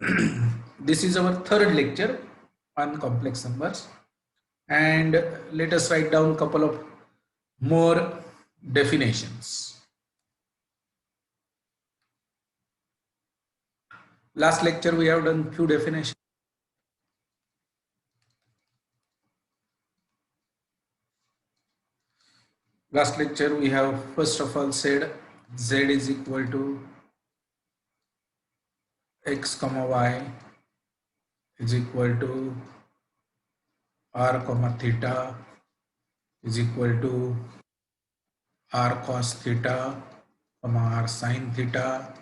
This is our third lecture on complex numbers, and let us write down a couple of more definitions. Last lecture we have done few definitions. Last lecture we have first of all said z is equal to x comma y is equal to r comma theta is equal to r cos theta comma r sin theta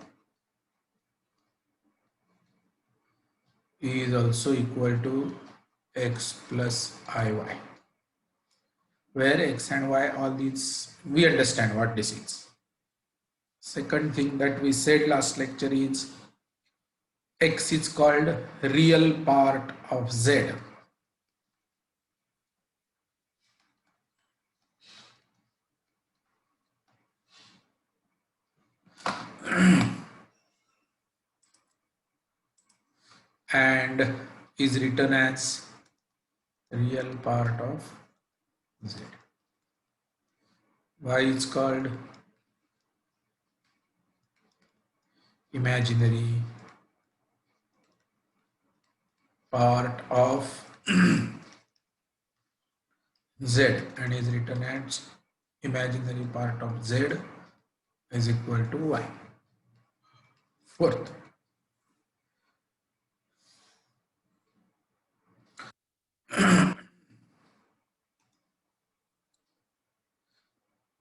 is also equal to x plus iy, where x and y, all these we understand what this is. Second thing that we said last lecture is x is called real part of z. And is written as real part of z. Y is called imaginary part of z and is written as imaginary part of z is equal to y. Fourth,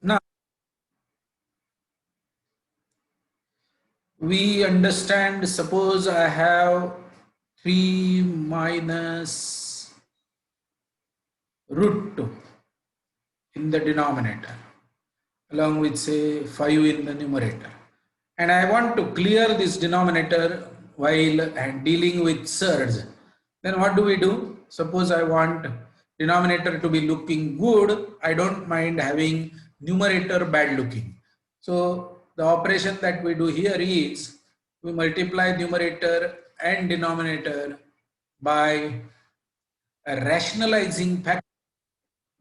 now we understand, suppose I have 3 minus root 2 in the denominator along with say 5 in the numerator, and I want to clear this denominator while dealing with surds. Then what do we do? Suppose I want denominator to be looking good, I don't mind having numerator bad looking. So the operation that we do here is we multiply numerator and denominator by a rationalizing factor.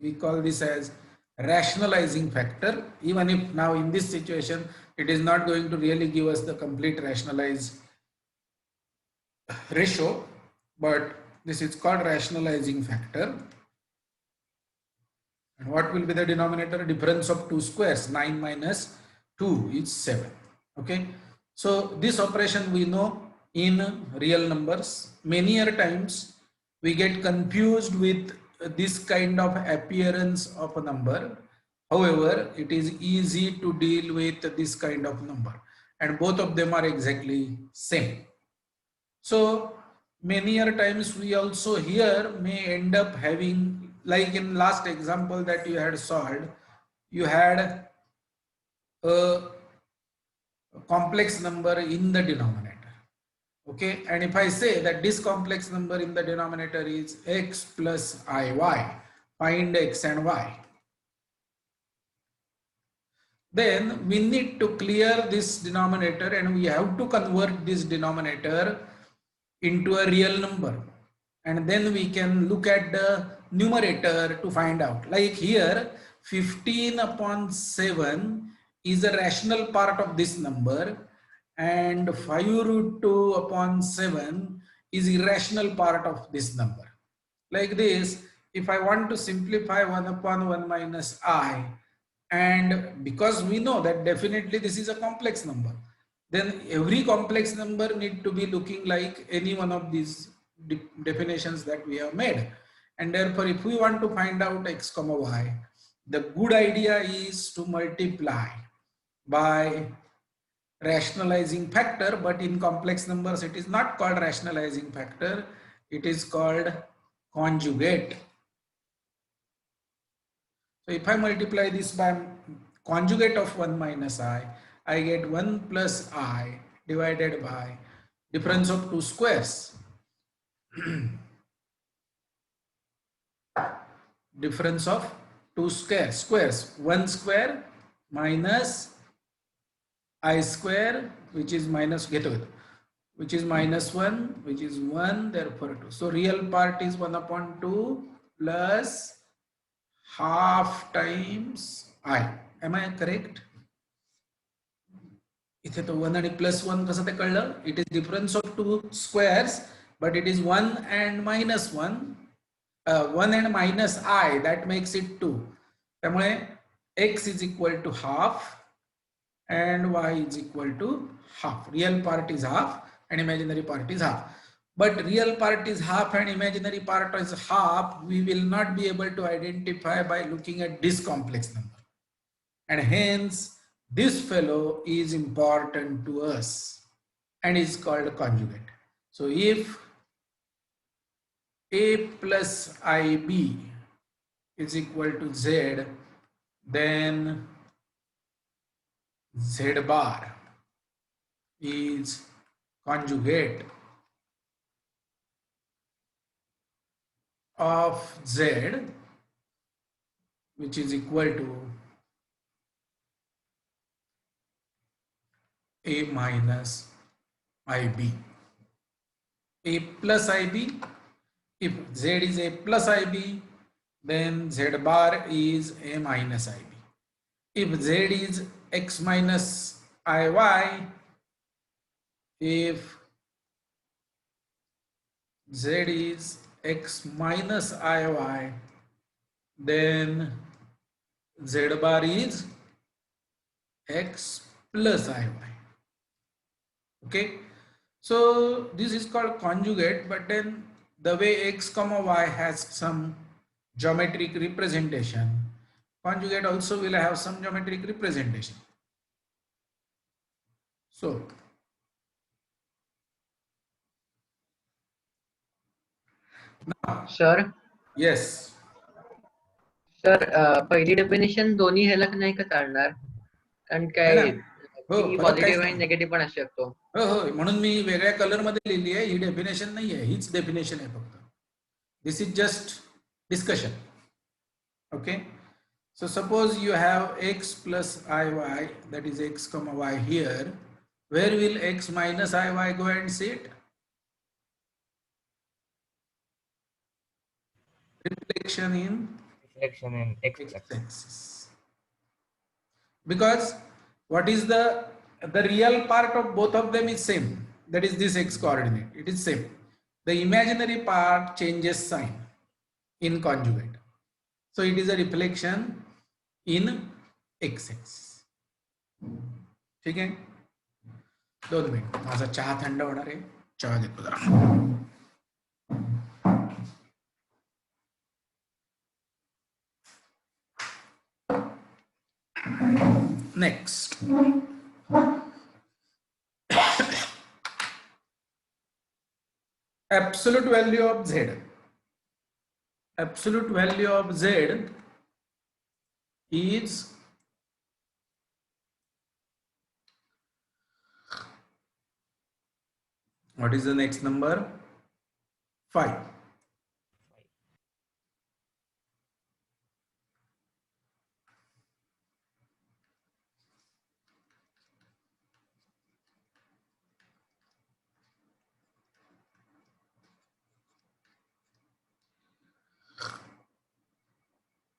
We call this as rationalizing factor, even if now in this situation it is not going to really give us the complete rationalized ratio, but this is called rationalizing factor. And what will be the denominator? Difference of two squares. 9 minus 2 is 7. Okay, so this operation we know in real numbers. Many times we get confused with this kind of appearance of a number. However, it is easy to deal with this kind of number, and both of them are exactly same. So many times we also here may end up having, like in last example that you had solved, you had a complex number in the denominator. Okay, and if I say that this complex number in the denominator is x plus iy, find x and y, then we need to clear this denominator and we have to convert this denominator into a real number, and then we can look at the numerator to find out. Like here 15 upon 7 is a rational part of this number, and 5 root 2 upon 7 is irrational part of this number. Like this, if I want to simplify 1 upon 1 minus I, and because we know that definitely this is a complex number, then every complex number need to be looking like any one of these definitions that we have made. And therefore, if we want to find out x comma y, the good idea is to multiply by rationalizing factor, but in complex numbers it is not called rationalizing factor, it is called conjugate. So if I multiply this by conjugate of 1 minus I get 1 plus I divided by difference of two squares. Difference of two squares. 1 square minus I square, which is minus, get away, which is -1, which is 1, therefore 2. So real part is 1 upon 2 plus half times I. Am I correct? इथे तो 1 आणि +1 कसं ते कळलं? It is difference of two squares, but it is 1 and -1. 1 and minus I, that makes it 2. त्यामुळे x is equal to half and y is equal to half. Real part is half and imaginary part is half. But real part is half and imaginary part is half, we will not be able to identify by looking at this complex number. And hence, this fellow is important to us and is called conjugate. So if A plus IB is equal to Z, then Z bar is conjugate of Z, which is equal to A minus IB. A plus IB, if Z is A plus IB, then Z bar is A minus IB. If Z is X minus IY, if Z is X minus IY, then Z bar is X plus IY. Okay, so this is called conjugate, but then the way X comma Y has some geometric representation, conjugate also will have some geometric representation. So now, sir yes, sir पहिली definition दोन्ही ह्याला नाही का चालणार? कारण है ना? काय हो, ती फरक काहीच पॉझिटिव्ह आणि नाही. निगेटिव्ह पण असू शकतो. हो हो, म्हणून मी वेगळ्या कलर मध्ये लिहिली आहे. ही डेफिनेशन नाही आहे, हीच डेफिनेशन आहे फक्त. This is just discussion. Okay, so suppose you have x plus iy, that is x comma y here. Where will x minus iy go and sit? Reflection in x axis. Because what is the real part of both of them is same, that is this x coordinate, it is same. The imaginary part changes sign in conjugate, so it is a reflection in x axis. ठीक आहे, 2 minute, माझा चहा थंड होणार आहे, चहा घेतो जरा. Next, absolute value of z. Absolute value of z is what is the next number? 5.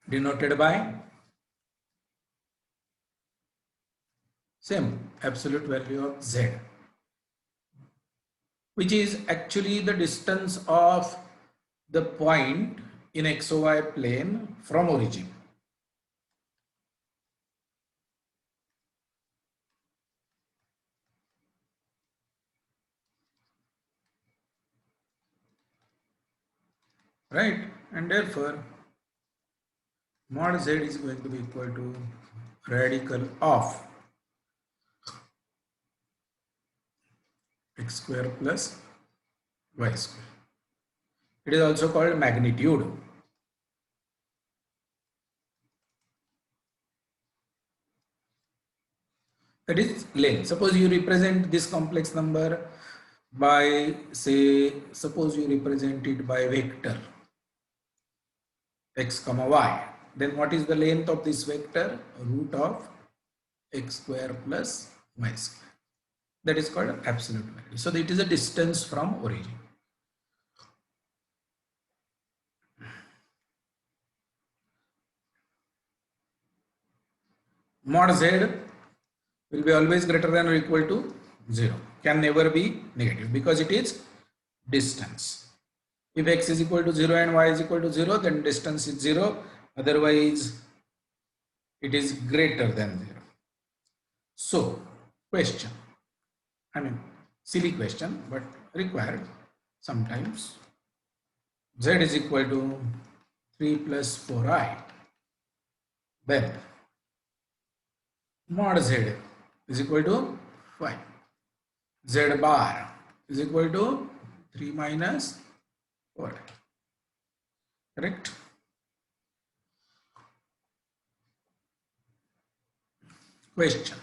Denoted by same absolute value of z, which is actually the distance of the point in XY plane from origin. Right, and therefore mod z is going to be equal to radical of x square plus y square. It is also called magnitude. That is length. Suppose you represent this complex number by, say, suppose you represent it by vector x comma y, then what is the length of this vector? Root of x square plus y square. That is called absolute value. So it is a distance from origin. Mod z will be always greater than or equal to 0. Can never be negative because it is distance. If x is equal to 0 and y is equal to 0, then distance is 0. Otherwise, it is greater than 0. So, question. I mean, silly question, but required sometimes. Z is equal to 3 plus 4i. Then, mod z is equal to 5. Z bar is equal to 3 minus 4. Correct? Question.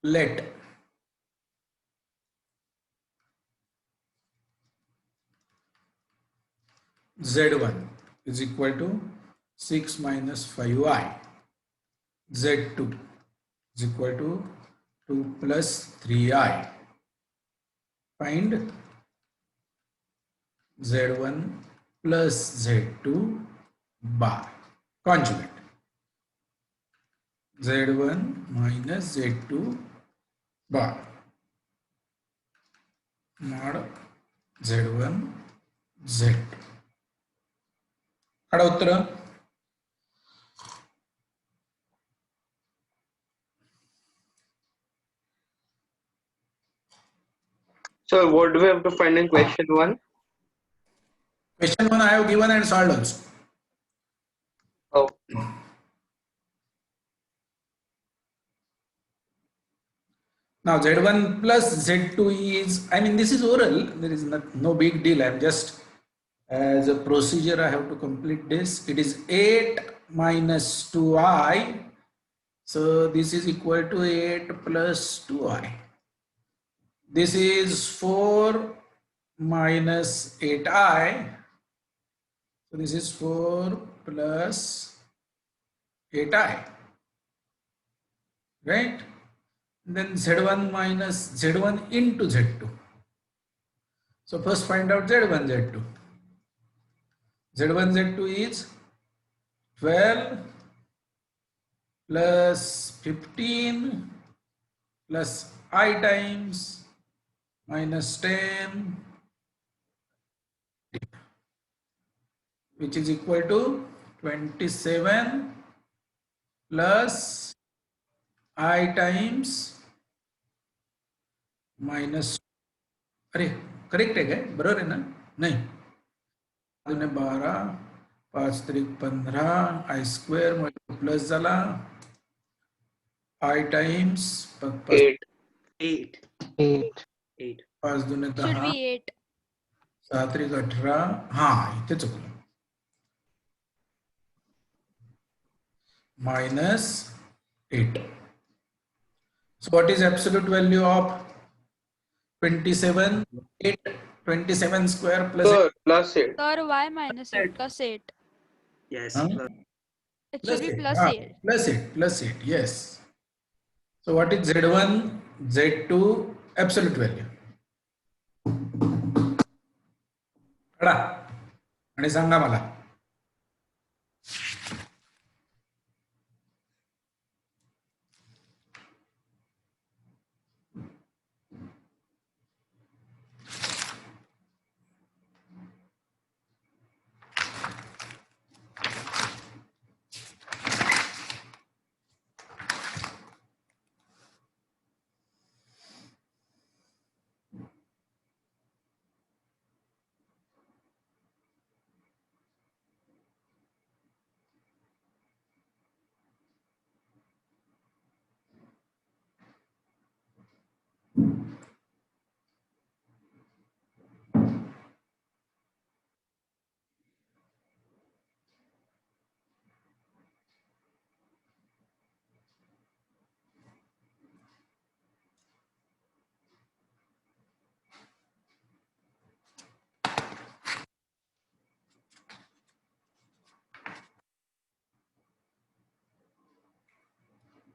Let Z1 is equal to 6 minus 5i. Z2 is equal to 2 plus 3i. Find Z1 plus Z2 bar. Conjugate. Z1 minus Z2 bar. Mod Z1 Z2. कड़ा उत्तर So what do we have to find in question 1? Question 1 I have given and solved also. Oh, Now Z1 plus Z2 is, I mean, this is oral, there is no big deal. I'm just, as a procedure, I have to complete this. It is 8 minus 2i. So this is equal to 8 plus 2i. This is 4 minus 8i. So this is 4 plus 8i. Right? Then Z1 minus Z1 into Z2. So first find out Z1, Z2. Z1, Z2 is 12 plus 15 plus I times minus 10, which is equal to 27 plus I times minus, अरे correct है क्या बरोबर है ना नहीं 12 5 त्रिक 15 I square plus झाला I times 8. 8. 8. 8. 5 दूने Should 10 be 8. 7 त्रिक 18 हाँ इथे चुकलो minus 8. So what is absolute value of 27? 8, 27 square plus Sir, plus 8. Sir, y minus 8 plus 8. Yes. Huh? Plus It plus should be 8. plus Ah, 8. plus 8, yes. So what is Z1, Z2 absolute value? कळा आणि सांगा मला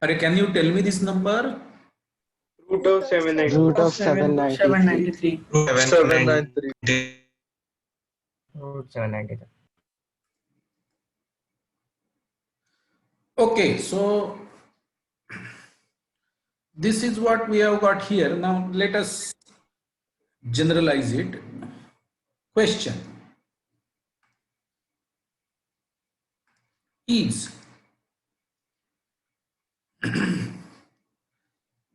अरे can you tell me this number? Root of 793. Root of 793. 793. Root 793. Okay, so this is what we have got here. Now let us generalize it. Question is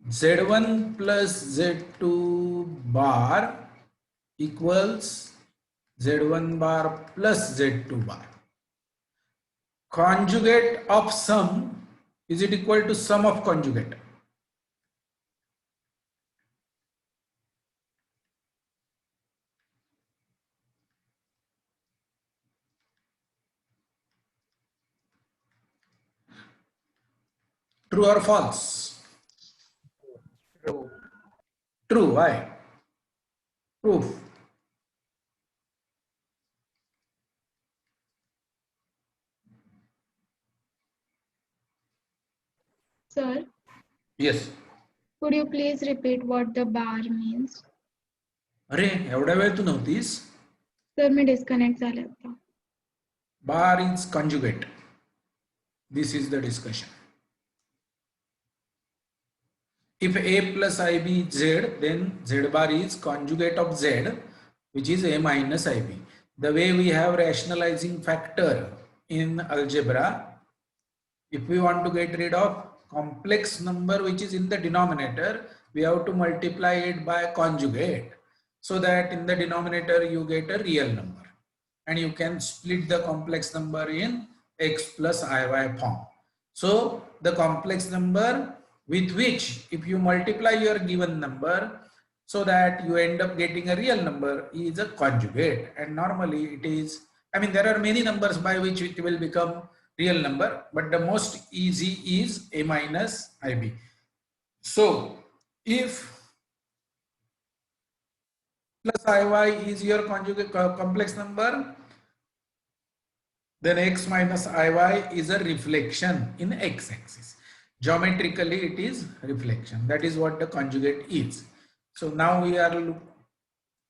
Z1 plus Z2 bar equals Z1 bar plus Z2 bar. Conjugate of sum, is it equal to sum of conjugate? True or false? True. True. Why? Proof. Sir, Yes. could you please repeat what the bar means? अरे एवढ्या वेळ तू नव्हतीस. Sir मी disconnect झाले आता. Bar is conjugate. This is the discussion. If A plus IB is Z, then Z bar is conjugate of Z, which is A minus IB. The way we have rationalizing factor in algebra, if we want to get rid of complex number which is in the denominator, we have to multiply it by conjugate, so that in the denominator you get a real number. And you can split the complex number in x plus iy form. So the complex number with which if you multiply your given number so that you end up getting a real number is a conjugate. And normally it is, I mean, there are many numbers by which it will become real number, but the most easy is a minus ib. So if plus iy is your conjugate complex number, then x minus iy is a reflection in x-axis. Geometrically it is reflection. That is what the conjugate is. So now we are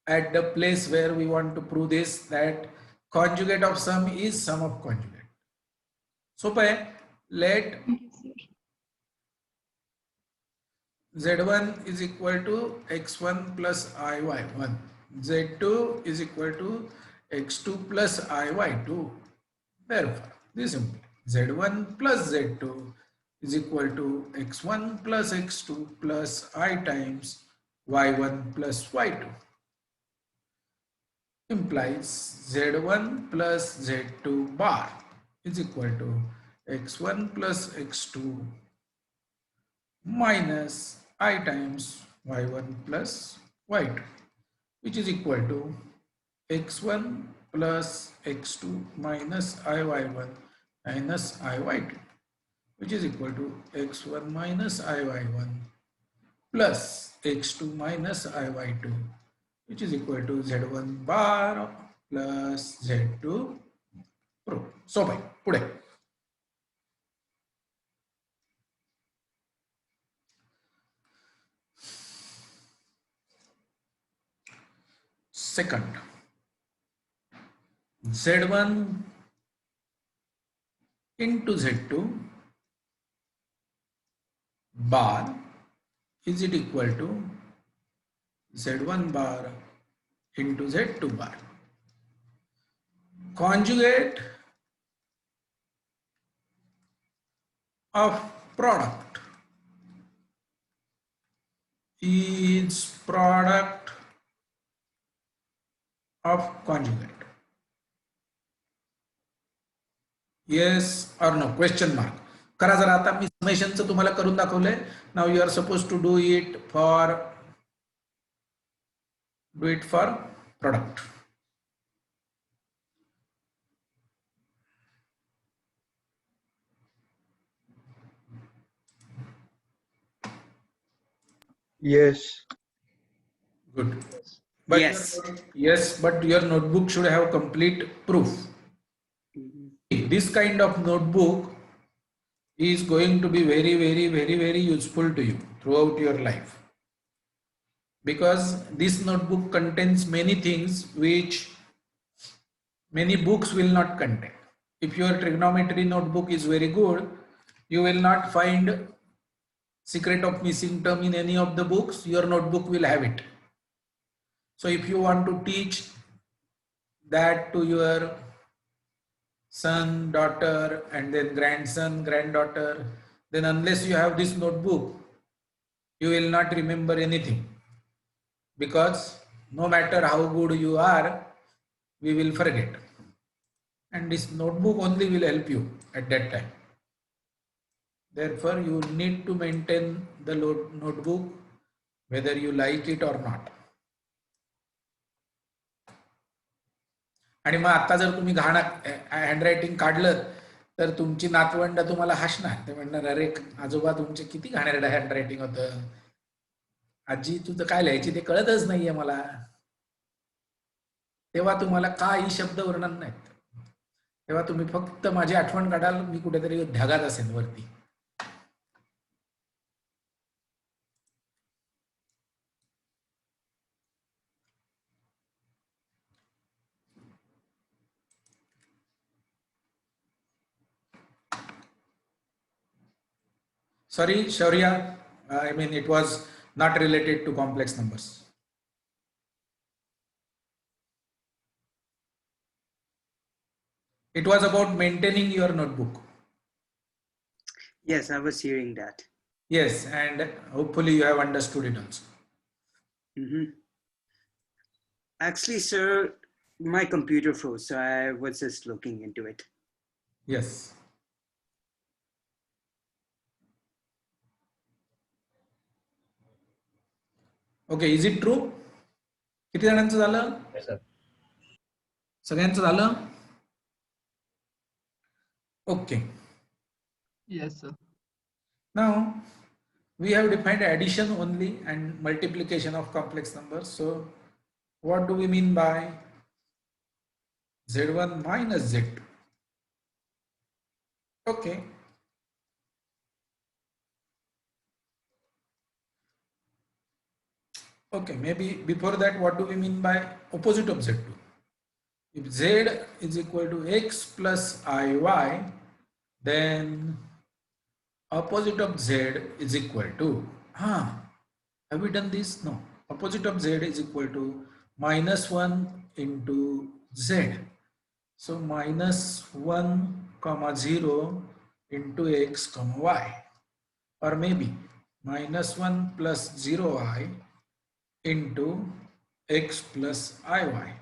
at the place where we want to prove this, that conjugate of sum is sum of conjugate. So let z1 is equal to x1 plus iy1, z2 is equal to x2 plus iy2. Therefore, this implies z1 plus z2 is equal to x1 plus x2 plus I times y1 plus y2. Implies z1 plus z2 bar is equal to x1 plus x2 minus I times y1 plus y2, which is equal to x1 plus x2 minus iy1 minus iy2, which is equal to x1 minus iy1 plus x2 minus iy2, which is equal to z1 bar plus z2 proof. So पुढे second, z1 into z2 bar, is it equal to z1 bar into z2 bar? Conjugate of product is product of conjugate. Yes or no? Question mark. करा जरा आता मी समेशनचं तुम्हाला करून दाखवलंय. Now you are supposed to do it for product. Yes. Good. But Yes. Yes, but your notebook should have complete proof. This kind of notebook is going to be very, very, very, very useful to you throughout your life. because this notebook contains many things which many books will not contain. If your trigonometry notebook is very good, you will not find secret of missing term in any of the books. Your notebook will have it. So if you want to teach that to your son, daughter, and then grandson, granddaughter, then unless you have this notebook, you will not remember anything, because no matter how good you are, we will forget. And this notebook only will help you at that time. Therefore, you need to maintain the notebook whether you like it or not. आणि मग आता जर तुम्ही घाण handwriting काढलं तर तुमची नातवंड तुम्हाला हसणार. ते म्हणणार, अरे आजोबा तुमचे किती घाणेरडं हँडरायटिंग होतं, आजी तुझं काय लिहायची ते कळतच नाहीये मला. तेव्हा तुम्हाला काही शब्द वर्णन नाहीत. तेव्हा तुम्ही फक्त माझी आठवण काढाल, मी कुठेतरी ढगात असेल वरती. Sorry, Shaurya, I mean it was not related to complex numbers. It was about maintaining your notebook. Yes, I was hearing that. Yes, and hopefully you have understood it also. Mhm. Actually, sir, my computer froze, so I was just looking into it. Yes. Okay, is it true? किती जणांचं झालं? Yes, sir. सगळ्यांचं झालं? Okay. Yes, sir. Now we have defined addition only and multiplication of complex numbers. So what do we mean by Z1 minus Z2? Okay. Okay, maybe before that, what do we mean by opposite of Z2? If Z is equal to X plus IY, then opposite of Z is equal to, have we done this? No. Opposite of Z is equal to minus 1 into Z. So minus 1 comma 0 into X comma Y, or maybe minus 1 plus 0I into X plus IY,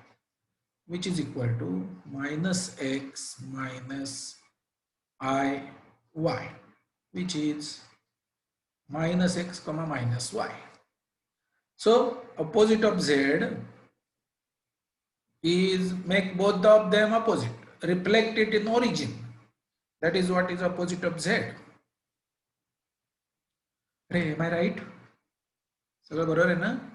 which is equal to minus X minus IY, which is minus X comma minus Y. So opposite of Z is, make both of them opposite, reflect it in origin. That is what is opposite of Z. Hey, am I right? सगळं बरोबर आहे ना?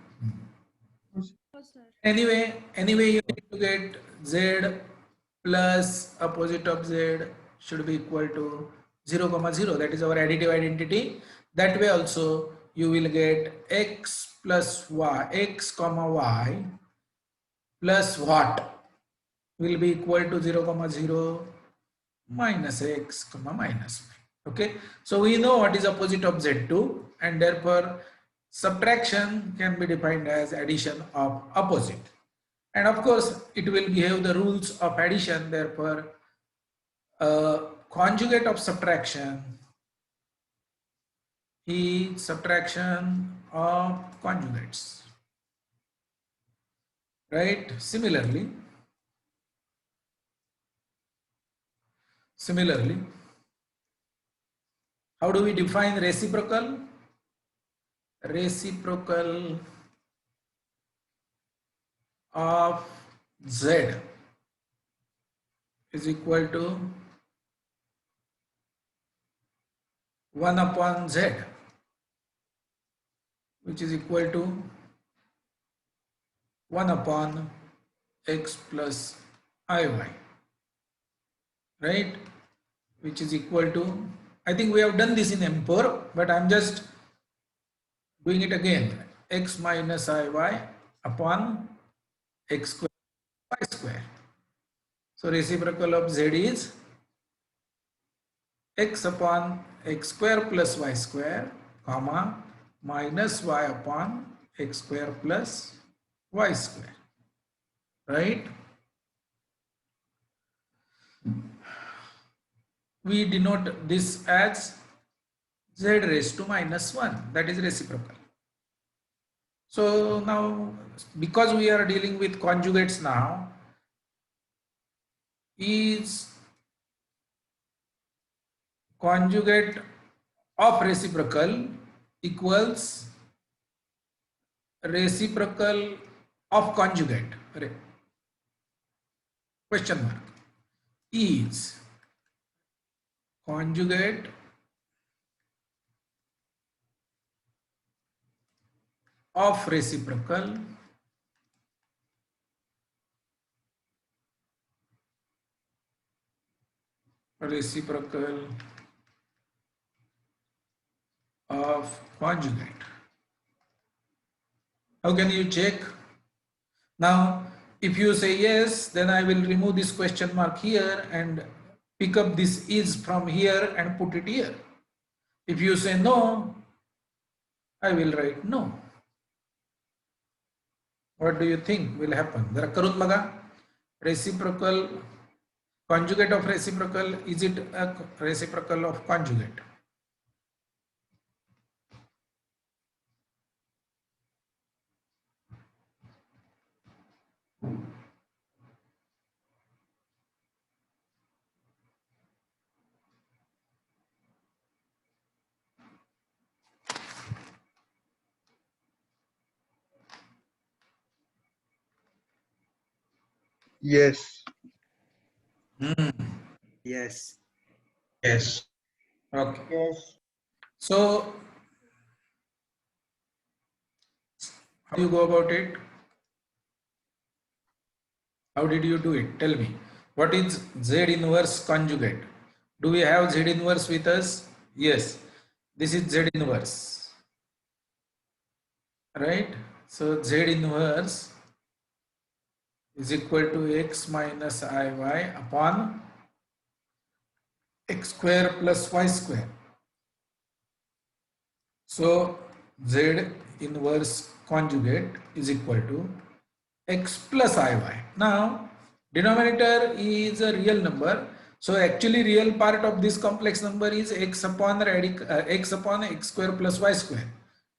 हो sir. Anyway, you need to get Z plus opposite of Z should be equal to 0 comma 0. That is our additive identity. That way also you will get X plus Y, X comma Y plus what will be equal to 0 comma 0 minus X comma minus Y. Okay. So we know what is opposite of Z2, and therefore subtraction can be defined as addition of opposite. And of course, it will behave the rules of addition. Therefore, conjugate of subtraction is subtraction of conjugates. Right? Similarly, how do we define reciprocal? Reciprocal of Z is equal to 1 upon Z, which is equal to 1 upon X plus IY, right? Which is equal to, I think we have done this in M4, but I'm just doing it again. x minus iy upon x square y square. So reciprocal of z is x upon x square plus y square, comma, minus y upon x square plus y square, right? We denote this as z raised to minus 1, that is reciprocal. So now, because we are dealing with conjugates now, is conjugate of reciprocal equals reciprocal of conjugate, question mark, is conjugate of reciprocal of conjugate. How can you check? Now, if you say yes, then I will remove this question mark here and pick up this is from here and put it here. If you say no, I will write no. What do you think will happen? जरा करून बघा. Reciprocal, conjugate of reciprocal, is it a reciprocal of conjugate? Yes. Yes. Yes. Okay. Yes. So, how do you go about it? How did you do it? Tell me. What is Z inverse conjugate? Do we have Z inverse with us? Yes. This is Z inverse. Right? So Z inverse is equal to x minus iy upon x square plus y square. So Z inverse conjugate is equal to x plus iy. Now denominator is a real number, so actually real part of this complex number is x upon x upon x square plus y square,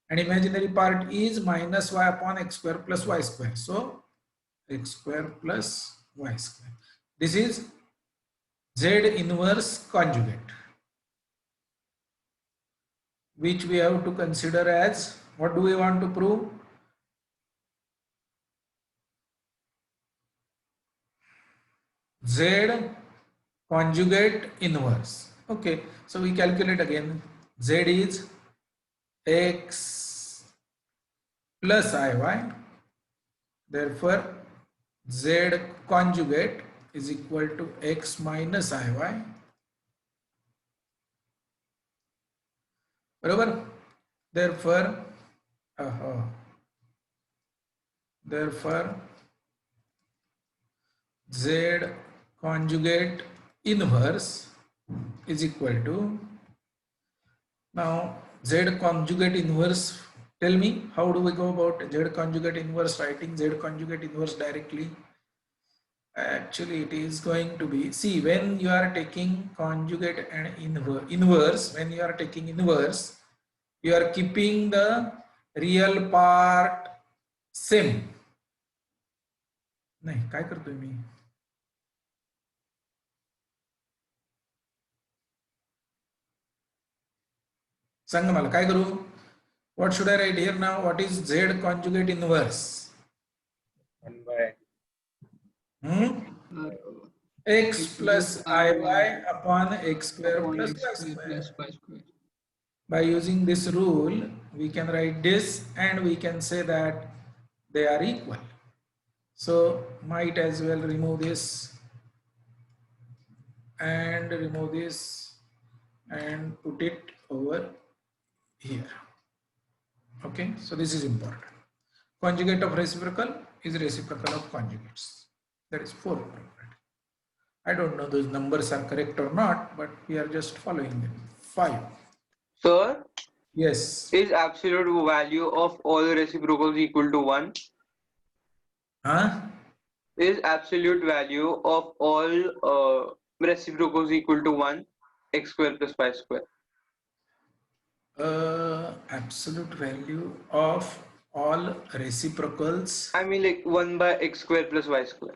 and imaginary part is minus y upon x square plus y square. So x square plus y square. This is Z inverse conjugate, which we have to consider as, what do we want to prove? Z conjugate inverse. Okay, so we calculate again. Z is x plus iy. Therefore, Z conjugate is equal to x minus iy. Barabar? Therefore, Z conjugate inverse is equal to, now Z conjugate inverse, tell me how do we go about Z conjugate inverse, writing Z conjugate inverse directly? Actually it is going to be, see, when you are taking conjugate and inverse, when you are taking inverse, you are keeping the real part same. नाही, काय करतोय मी? सांगा मला काय करू? What should I write here now? What is Z conjugate inverse? 1 by X plus iy upon x square plus y X square square. plus y square. By using this rule, we can write this and we can say that they are equal. So might as well remove this and remove this and put it over here. Okay, so this is important. Conjugate of reciprocal is reciprocal of conjugates. That is 4 property. I don't know those numbers are correct or not, but we are just following them. 5. Sir, Yes. is absolute value of all reciprocals equal to 1? Huh? Is absolute value of all reciprocals equal to 1? X square plus y square. Absolute value of all reciprocals. I mean like 1 by x square plus y square.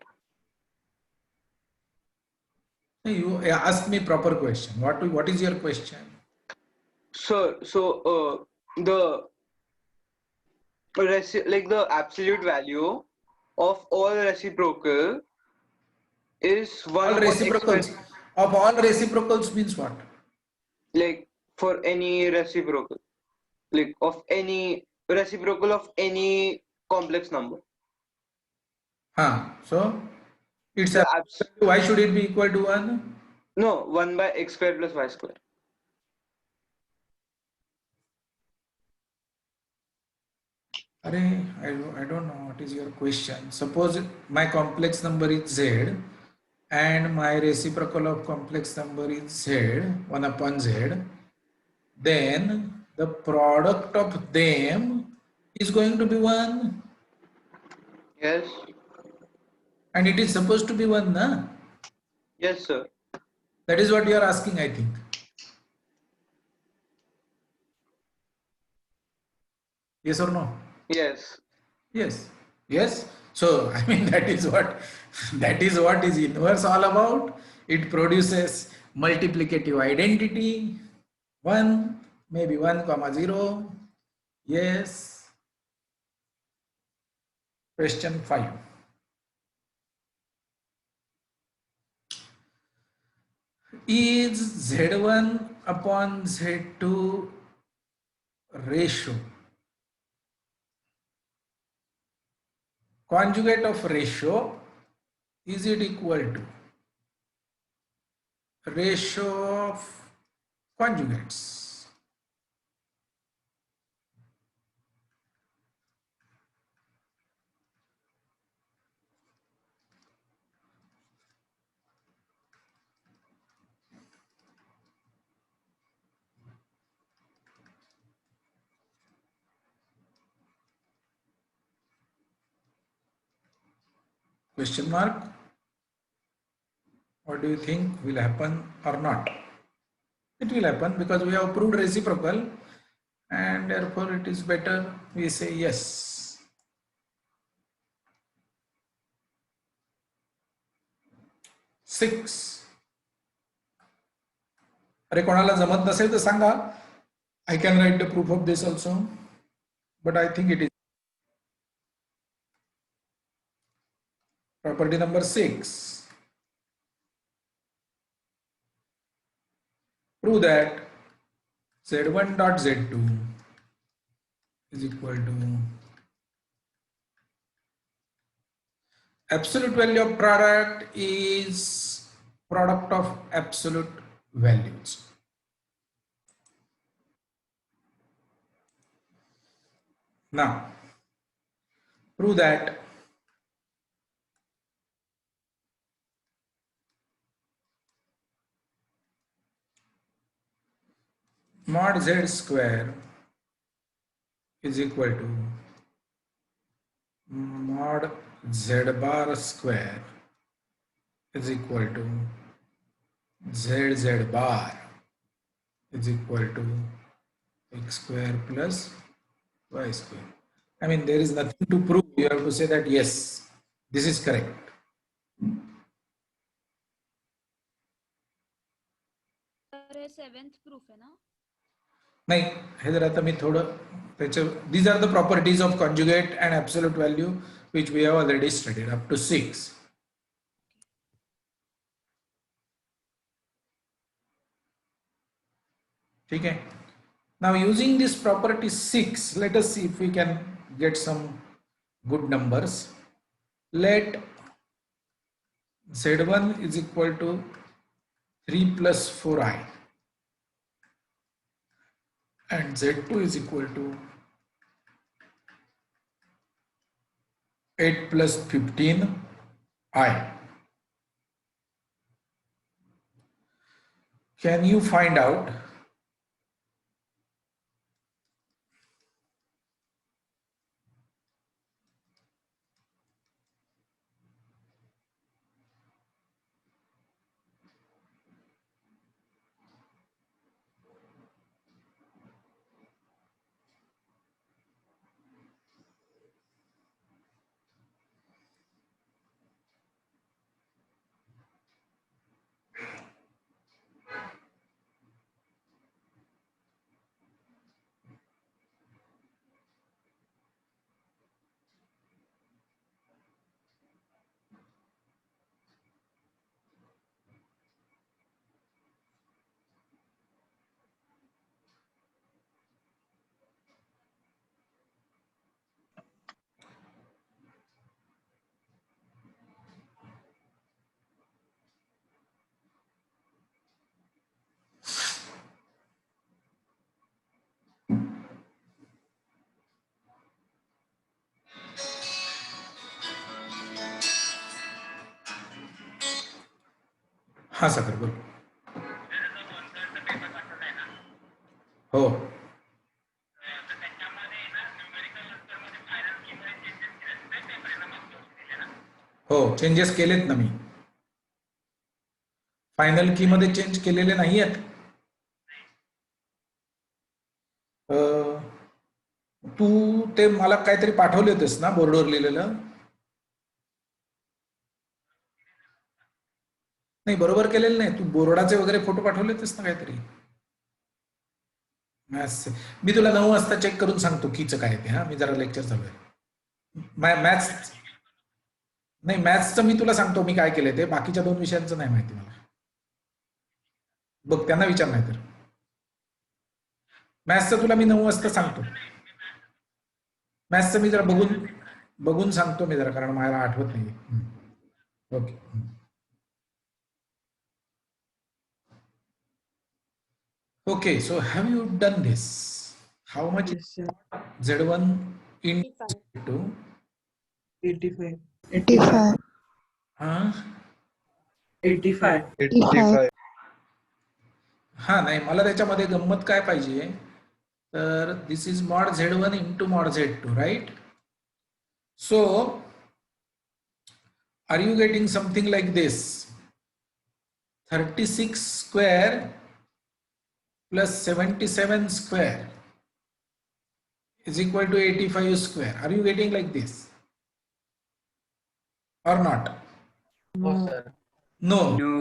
You ask me proper question. What is your question? So the like the absolute value of all reciprocal is 1 All upon x square. reciprocals of all reciprocals means what? Like for any reciprocal, like of any reciprocal of any complex number. So it's The why should it be equal to 1? no 1 by x square plus y square. I don't know what is your question. Suppose my complex number is z and my reciprocal of complex number is z, 1 upon z, then the product of them is going to be 1 Yes, and it is supposed to be 1, na? yes sir. That is what you are asking, I think. Yes or no? Yes. Yes. Yes. So I mean that is what is inverse all about. It produces multiplicative identity. 1, maybe 1 comma 0. Yes. Question 5. Is Z1 upon Z2 ratio conjugate of ratio? Is it equal to ratio of conjugates? Question mark? What do you think will happen or not? It will happen because we have proved reciprocal and therefore it is better we say yes. Six. अरे कोणाला जमत नसेल तर सांगा. I can write the proof of this also, but I think it is property number 6. Prove that Z1 dot Z2 is equal to absolute value of product is product of absolute values. Now, prove that mod z square is equal to mod z bar square is equal to z bar is equal to x square plus y square. I mean, there is nothing to prove. You have to say that yes, this is correct. तर 7th proof आहे ना. नाही हे जर आता मी थोडं त्याचे these are the properties of conjugate and absolute value which we have already studied up to 6. ठीक है. Now using this property 6, let us see if we can get some good numbers. Let Z1 is equal to 3 plus 4i and Z2 is equal to 8 plus 15i. Can you find out हा सागर बोल. हो हो changes केलेत ना मी. Final की मध्ये change केलेले नाही आहेत. तू ते मला काहीतरी पाठवले होतेस ना बोर्डवर लिहिलेलं. नाही बरोबर केलेलं नाही. तू बोर्डाचे वगैरे फोटो पाठवले होतेस ना काहीतरी. मॅथ्स मी तुला 9 वाजता चेक करून सांगतो कीचं काय ते. हा मी जरा लेक्चर चालू आहे. मॅथ्स नाही मॅथ्सचं मी तुला सांगतो मी काय केलंय ते. बाकीच्या 2 विषयांचं नाही माहिती मला. बघ त्यांना विचार नाही तर. मॅथ्सचं तुला मी 9 वाजता सांगतो. मॅथ्सचं मी जरा बघून सांगतो मी जरा कारण मला आठवत नाही. Okay. Okay, so have you done this? How much is Z1 into Z2? 85. 85. Huh? 85. 85. हा नाही मला त्याच्यामध्ये गंमत काय पाहिजे तर this is mod Z1 into mod Z2, right? So are you getting something like this? 36 square plus 77 square is equal to 85 square. Are you getting like this or not? हो sir. No, No.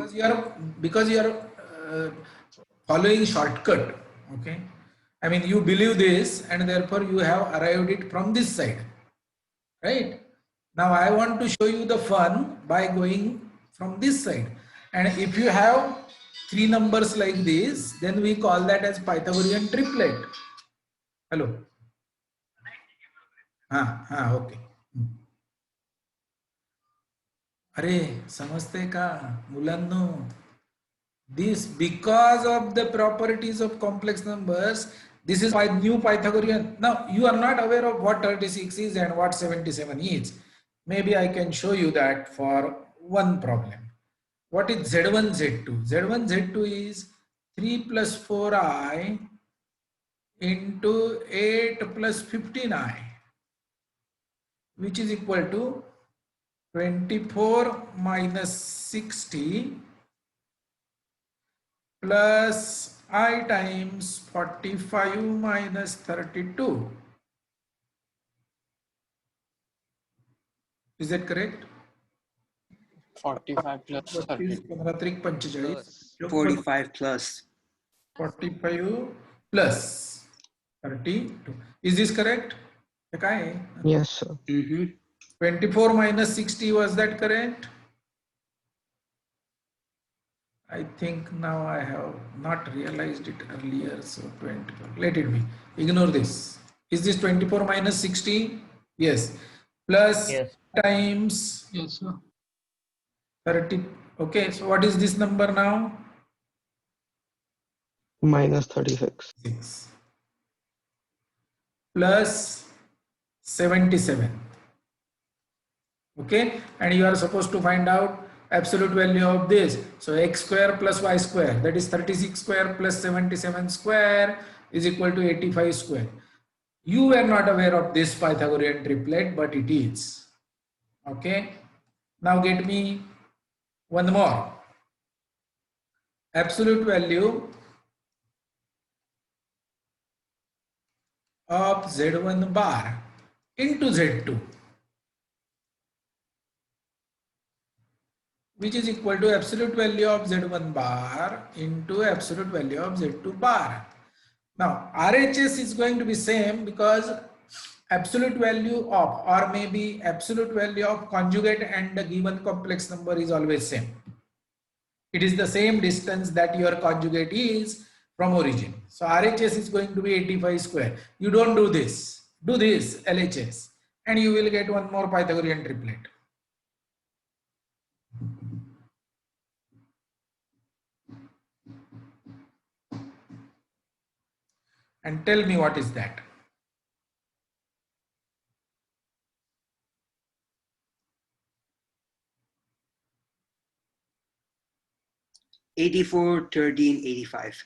because you are following shortcut. Okay, I mean you believe this and therefore you have arrived it from this side, right? Now I want to show you the fun by going from this side, and if you have 3 numbers like this, then we call that as Pythagorean triplet. Hello. Okay. अरे समजते का मुलांनो? This because of the properties of complex numbers, this is why new Pythagorean. Now you are not aware of what 36 is and what 77 is. Maybe I can show you that for one problem. What is Z1 Z2? Z1 Z2 is 3 plus 4i into 8 plus 15i, which is equal to 24 minus 60 plus I times 45 minus 32. Is that correct? 45 plus 32. 45 plus. 45 plus 32. Is this correct? Okay. Yes, sir. 24 minus 60, was that correct? I think now I have not realized it earlier, so 24. Let it be. Ignore this. Is this 24 minus 60? Yes. Plus Yes. times Yes, sir. 30. Okay, so what is this number now? Minus 36. 6. Plus 77. Okay, and you are supposed to find out absolute value of this. So x square plus y square, that is 36 square plus 77 square is equal to 85 square. You were not aware of this Pythagorean triplet, but it is. Okay, now get me one more. Absolute value of Z1 bar into Z2, which is equal to absolute value of Z1 bar into absolute value of Z2 bar. Now RHS is going to be same because absolute value of, or maybe absolute value of conjugate and the given complex number is always same. It is the same distance that your conjugate is from origin. So RHS is going to be 85 square. You don't do this. Do this LHS and you will get one more Pythagorean triplet. And tell me what is that. '84, 13, 85.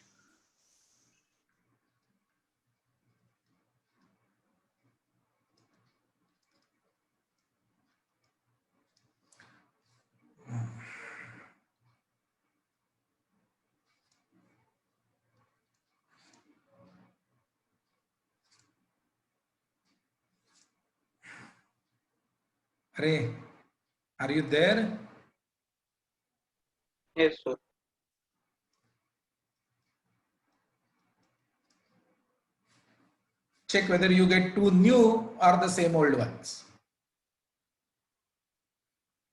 Arey, are you there? Yes, sir. Check whether you get two new or the same old ones.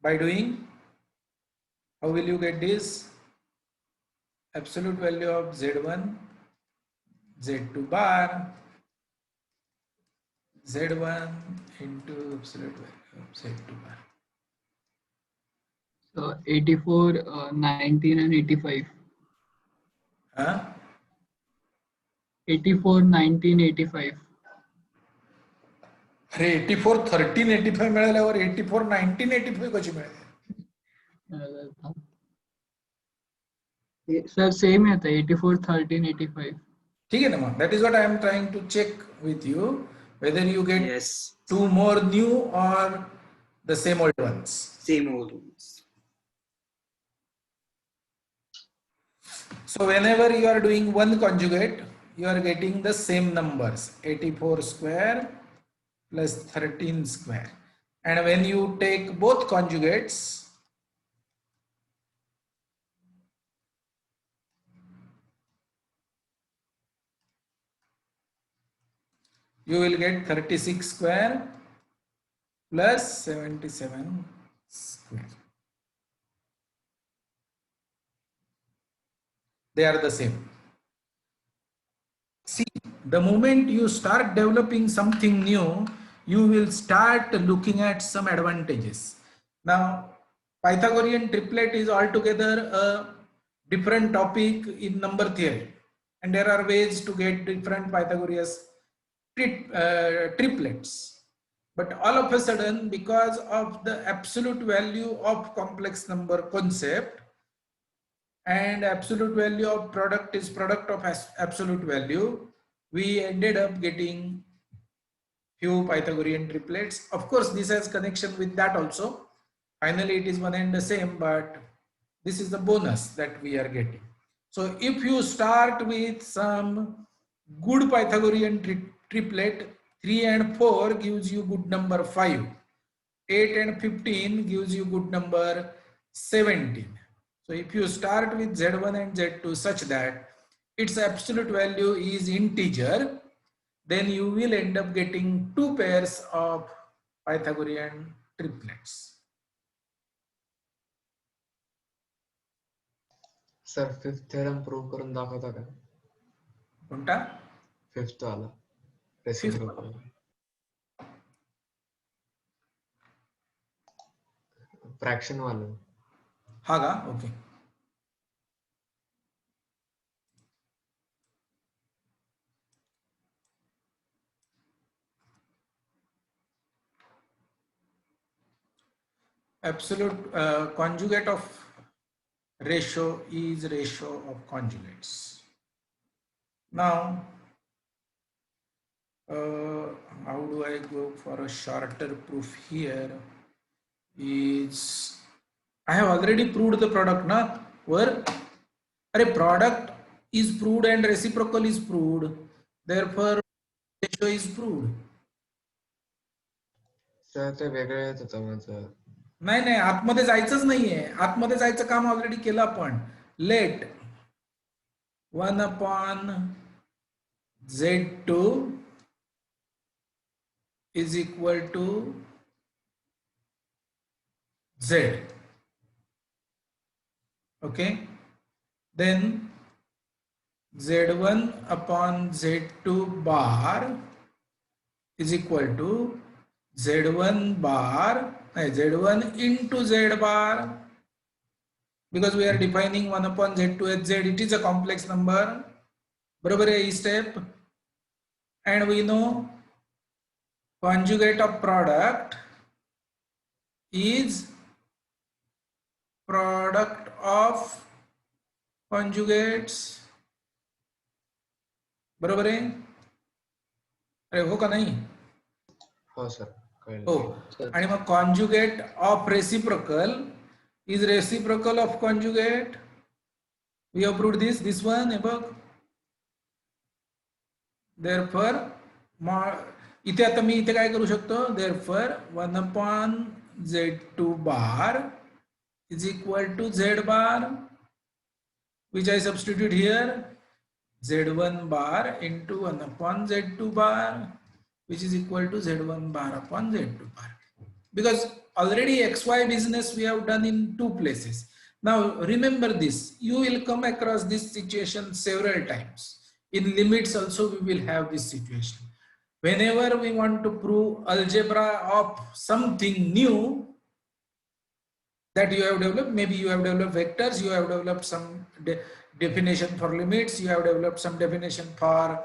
By doing, how will you get this? Absolute value of Z1, Z2 bar, Z1 into absolute value of Z2 bar. So 84, 19 and 85. Huh? 84, 19, 85. अरे 84 13 85 मिळाल्यावर 84 19 85 कशी मिळाली? Sir same येतं 84, 13, 85. ठीक आहे ना मग. That is what I am trying to check with you whether you get Yes, two more new or the same old ones. same old ones. So whenever you are doing one conjugate, you are getting the same numbers, 84 square plus 13 square. And when you take both conjugates, you will get 36 square plus 77 square. They are the same. See, the moment you start developing something new, you will start looking at some advantages. Now, Pythagorean triplet is altogether a different topic in number theory, and there are ways to get different Pythagorean triplets. But all of a sudden, because of the absolute value of complex number concept, and absolute value of product is product of absolute value, we ended up getting few Pythagorean triplets. Of course, this has connection with that also. Finally, it is one and the same, but this is the bonus that we are getting. So if you start with some good Pythagorean triplet, 3 and 4 gives you good number 5. 8 and 15 gives you good number 17. So if you start with Z1 and Z2 such that its absolute value is integer, then you will end up getting two pairs of Pythagorean triplets. Sir fifth theorem prove करून दाखवता का? कोणता? Fifth वाला Fifth reciprocal fraction वाला. हा का? Okay. absolute conjugate of ratio is ratio of conjugates. Now, how do I go for a shorter proof here? Is I have already proved the product, na? Where a product is proved and reciprocal is proved, therefore ratio is proved. Sir ते वेगळं येत होतं माझं. नाही नाही, आतमध्ये जायचंच नाहीये. आतमध्ये जायचं काम ऑलरेडी केलं आपण. Let 1/z2 is equal to z. Okay, then z1/z2 bar is equal to z1 bar, z1 into z bar, because we are defining 1/z2 as z. It is a complex number. बरोबर आहे, step. And we know conjugate of product is product of conjugates. बरोबर आहे? अरे हो का नाही? हो sir, कळलं. हो. आणि मग conjugate of reciprocal is reciprocal of conjugate. We have proved this one, हे बघ. Therefore, इथे आता मी इथे काय करू शकतो? Therefore 1/z2 bar is equal to z bar, which I substitute here, z1 bar into 1/z2 bar, which is equal to z1 bar upon z2 bar. Because already xy business we have done in two places. Now remember this, you will come across this situation several times. In limits also we will have this situation. Whenever we want to prove algebra of something new that you have developed, maybe you have developed vectors, you have developed some definition for limits, you have developed some definition for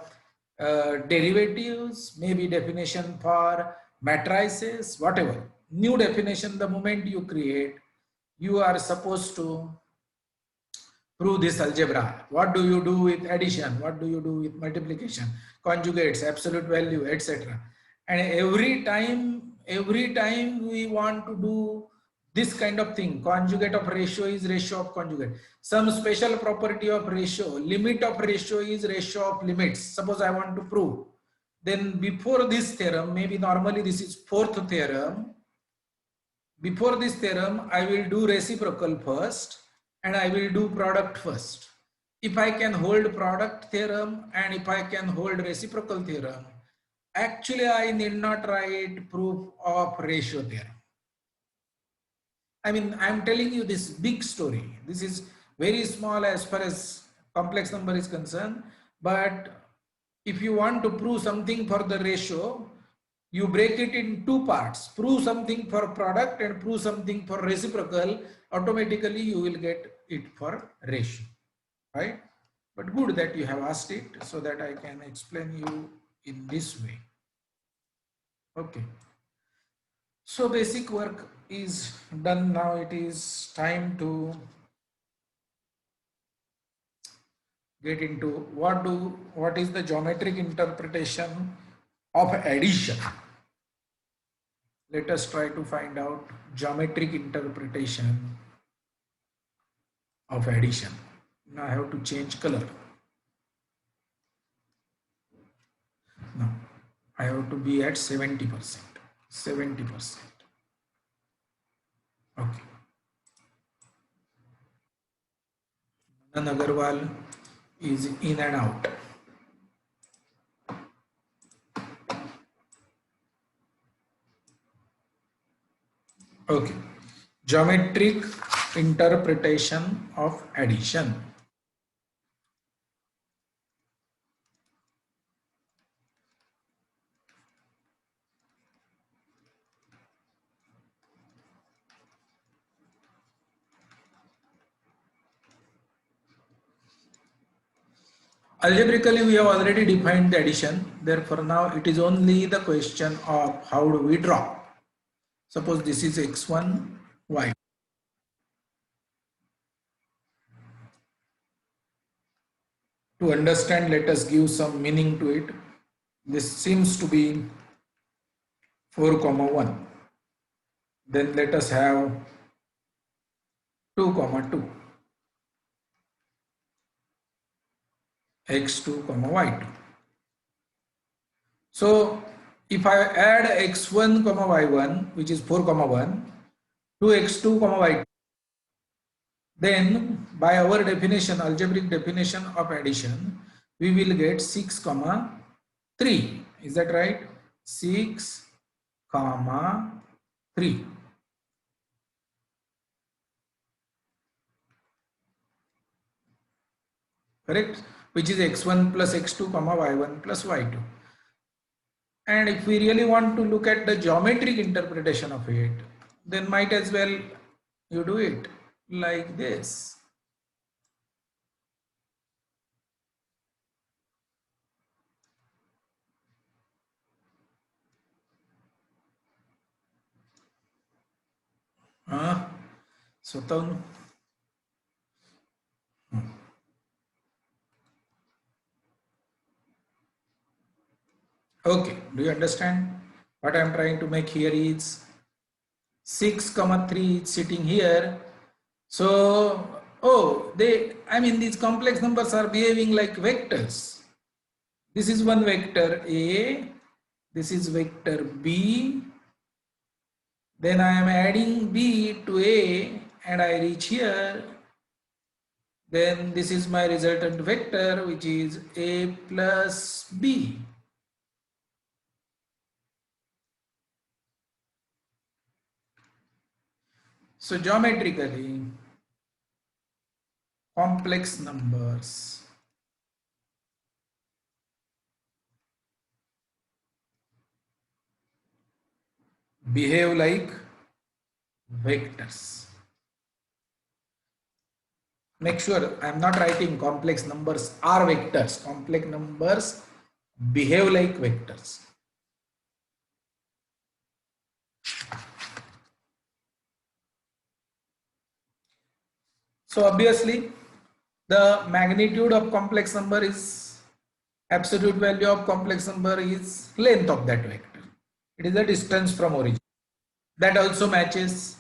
derivatives, maybe definition for matrices, whatever. New definition, the moment you create, you are supposed to prove this algebra. What do you do with addition? What do you do with multiplication? Conjugates, absolute value, etc. And every time we want to do this kind of thing, conjugate of ratio is ratio of conjugate. Some special property of ratio, limit of ratio is ratio of limits. Suppose I want to prove. Then before this theorem, maybe normally this is fourth theorem. Before this theorem, I will do reciprocal first and I will do product first. If I can hold product theorem and if I can hold reciprocal theorem, actually I need not write proof of ratio theorem. I mean, I'm telling you this big story. This is very small as far as complex number is concerned, but if you want to prove something for the ratio, you break it in two parts. Prove something for product and prove something for reciprocal. Automatically you will get it for ratio, right? But good that you have asked it so that I can explain you in this way. Okay. So basic work is done. Now it is time to get into what is the geometric interpretation of addition. Let us try to find out geometric interpretation of addition. Now I have to change color. Now I have to be at 70%. 70%. Okay. Manan Agarwal is in and out. Okay. Geometric interpretation of addition. Algebraically, we have already defined the addition. Therefore, now it is only the question of how do we draw. Suppose this is x1 y. To understand, let us give some meaning to it. This seems to be 4 comma 1. Then let us have 2 comma 2, x2 comma y2. So if I add x1 comma y1, which is 4 comma 1, to x2 comma y2, then by our definition, algebraic definition of addition, we will get 6 comma 3. Is that right? 6 comma 3. Correct? Which is x1 plus x2 comma y1 plus y2. And if we really want to look at the geometric interpretation of it, then might as well you do it like this. स्वतः okay, do you understand what I am trying to make here is 6 comma 3 is sitting here. So I mean these complex numbers are behaving like vectors. This is one vector A, this is vector B, then I am adding B to A and I reach here. Then this is my resultant vector, which is A plus B. So geometrically, complex numbers behave like vectors. Make sure I am not writing complex numbers are vectors. Complex numbers behave like vectors. So obviously the magnitude of complex number is absolute value of complex number is length of that vector. It is the distance from origin. That also matches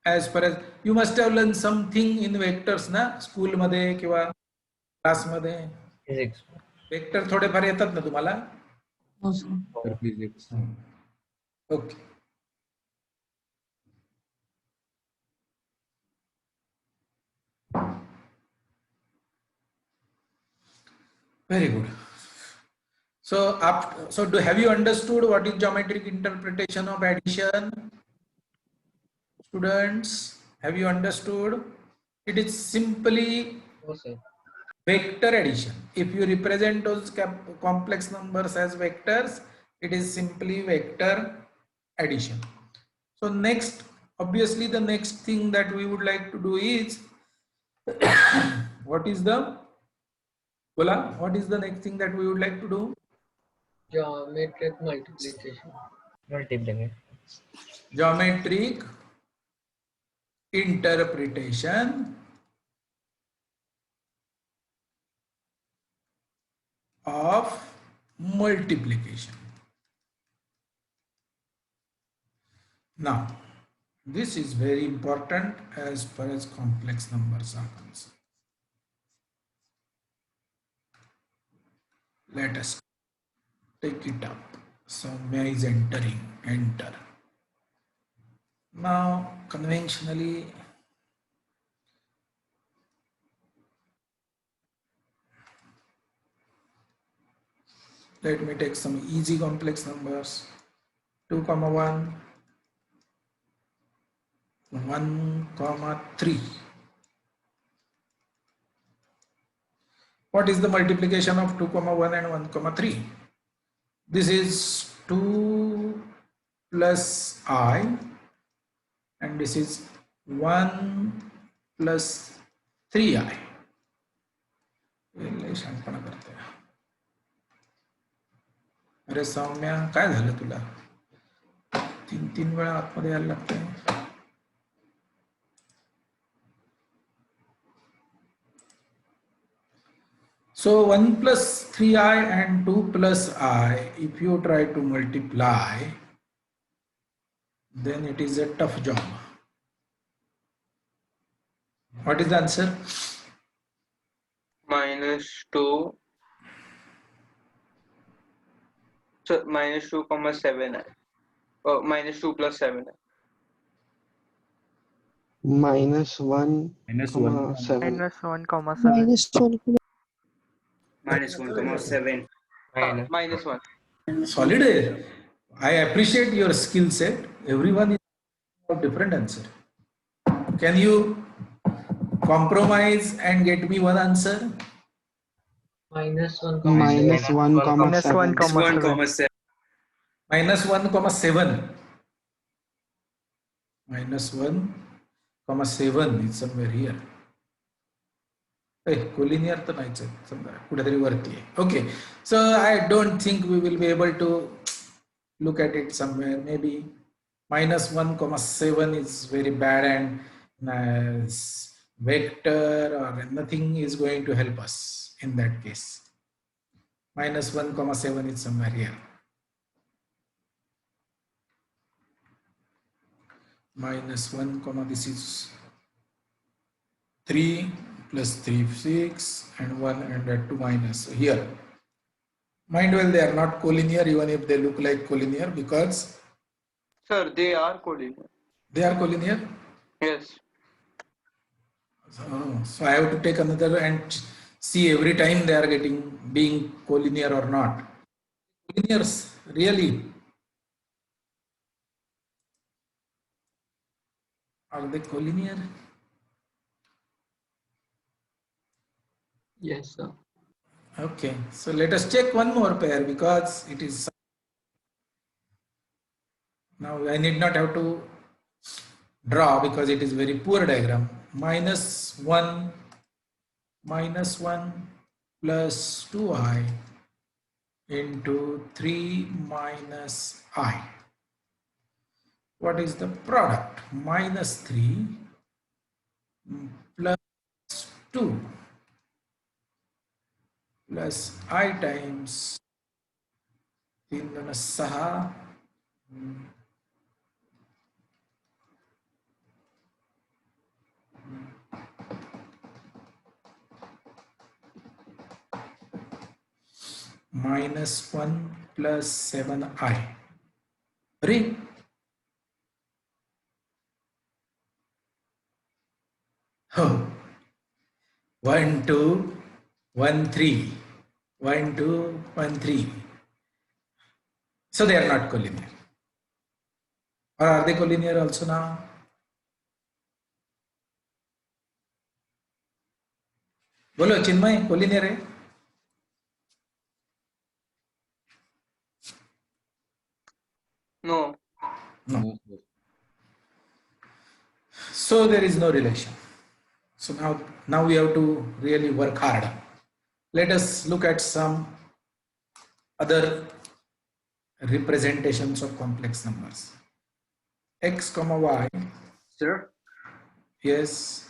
as far as you must have learned something in vectors na school मध्ये किंवा class मध्ये Physics. Vector थोडेफार येतात ना तुम्हाला Physics. Okay very good. So have you understood what is geometric interpretation of addition? Students, have you understood? It is simply No, sir. vector addition. If you represent those complex numbers as vectors, it is simply vector addition. So next, obviously the next thing that we would like to do is what is the next thing that we would like to do? Geometric multiplication. Multiplication. Geometric interpretation of multiplication. Now, this is very important as far as complex numbers are concerned. Let us take it up. Soumya is entering. Enter. Now, conventionally, let me take some easy complex numbers. 2 comma 1, 1 comma 3. What is the multiplication of 2 comma 1 and 1 comma 3? This is 2 plus I and this is 1 plus 3I. अरे सौम्या काय झालं तुला 3 वेळा आतमध्ये यायला लागतंय So 1 plus 3i and 2 plus I, if you try to multiply, then it is a tough job. What is the answer? -2. So -2, 7. Oh, -2 plus 7. Minus 1, Minus comma 1. 7. -1, 7. -1,7. -1. Solid. I appreciate your skill set. Everyone is a different answer. Can you compromise and get me one answer? -1, Minus 1, comma -1, 7. -7. -1,7. -1,7 is somewhere here. Collinear तर नाहीच आहे, समजा कुठेतरी वरती आहे. Okay, so I don't think we will be able to look at it somewhere. Maybe -1,7 is very bad, and vector or nothing is going to help us in that case. -1,7 is somewhere here. -1, comma this is 3 plus 3, 6, and 1, and that 2 minus here. Mind well, they are not collinear even if they look like collinear, because Sir, they are collinear. they are collinear. Yes. So I have to take another and see every time they are being collinear or not. Collinears, really? Are they collinear? Yes, sir. Okay, so let us check one more pair, because it is now I need not have to draw because it is very poor diagram. -1 plus 2i into 3 minus I. What is the product? -3 plus 2 plus I times 3 minus 6. -1 plus 7i. Read. Oh. 1, 2, 1, 3. 1, 2, 1, 3. So they are not collinear. Or are they collinear also now? बोलो चिन्मय, collinear है? No. No. So there is no relation. So now we have to really work hard. Let us look at some other representations of complex numbers. X comma y. Sir, Yes.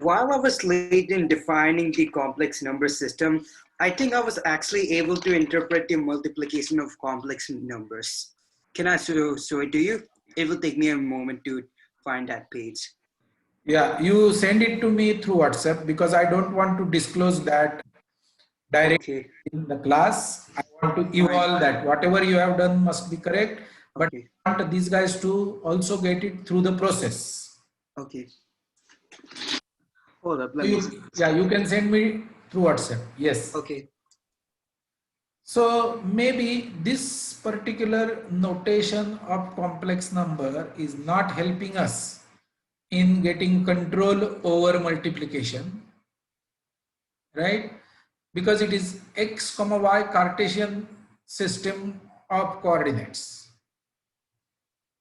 while I was late in defining the complex number system, I think I was actually able to interpret the multiplication of complex numbers. Can I show it to you? It will take me a moment to find that page. Yeah, you send it to me through WhatsApp, because I don't want to disclose that directly Okay. in the class. I want to evolve that. Whatever you have done must be correct, but Okay. I want these guys to also get it through the process. Okay. Hold up. Let me see. Yeah, you can send me through WhatsApp. Yes. Okay. So maybe this particular notation of complex number is not helping us in getting control over multiplication, right? Because it is x comma y Cartesian system of coordinates.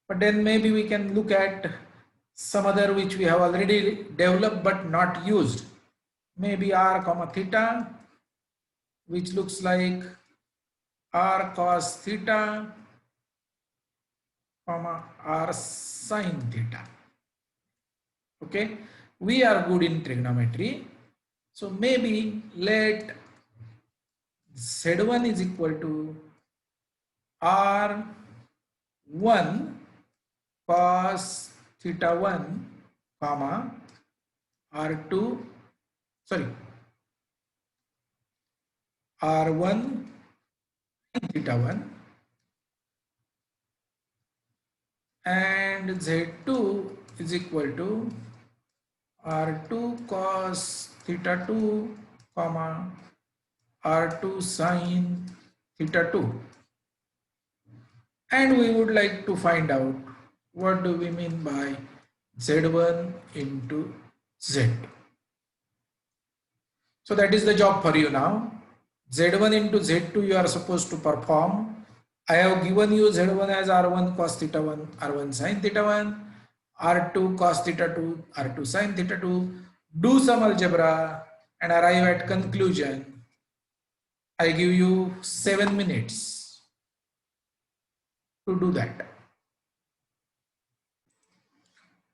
But then maybe we can look at some other which we have already developed but not used. Maybe r comma theta, which looks like r cos theta comma r sin theta. Okay, we are good in trigonometry, So maybe let Z1 is equal to R1 cos theta 1 comma R2, sorry, R1 theta 1 and Z2 is equal to R2 cos theta 2 comma R2 sin theta 2, and we would like to find out what do we mean by Z1 into Z. So that is the job for you now. Z1 into Z2 you are supposed to perform. I have given you Z1 as R1 cos theta 1, R1 sin theta 1, R2 cos theta 2, R2 sin theta 2. Do some algebra and arrive at conclusion. I give you 7 minutes to do that.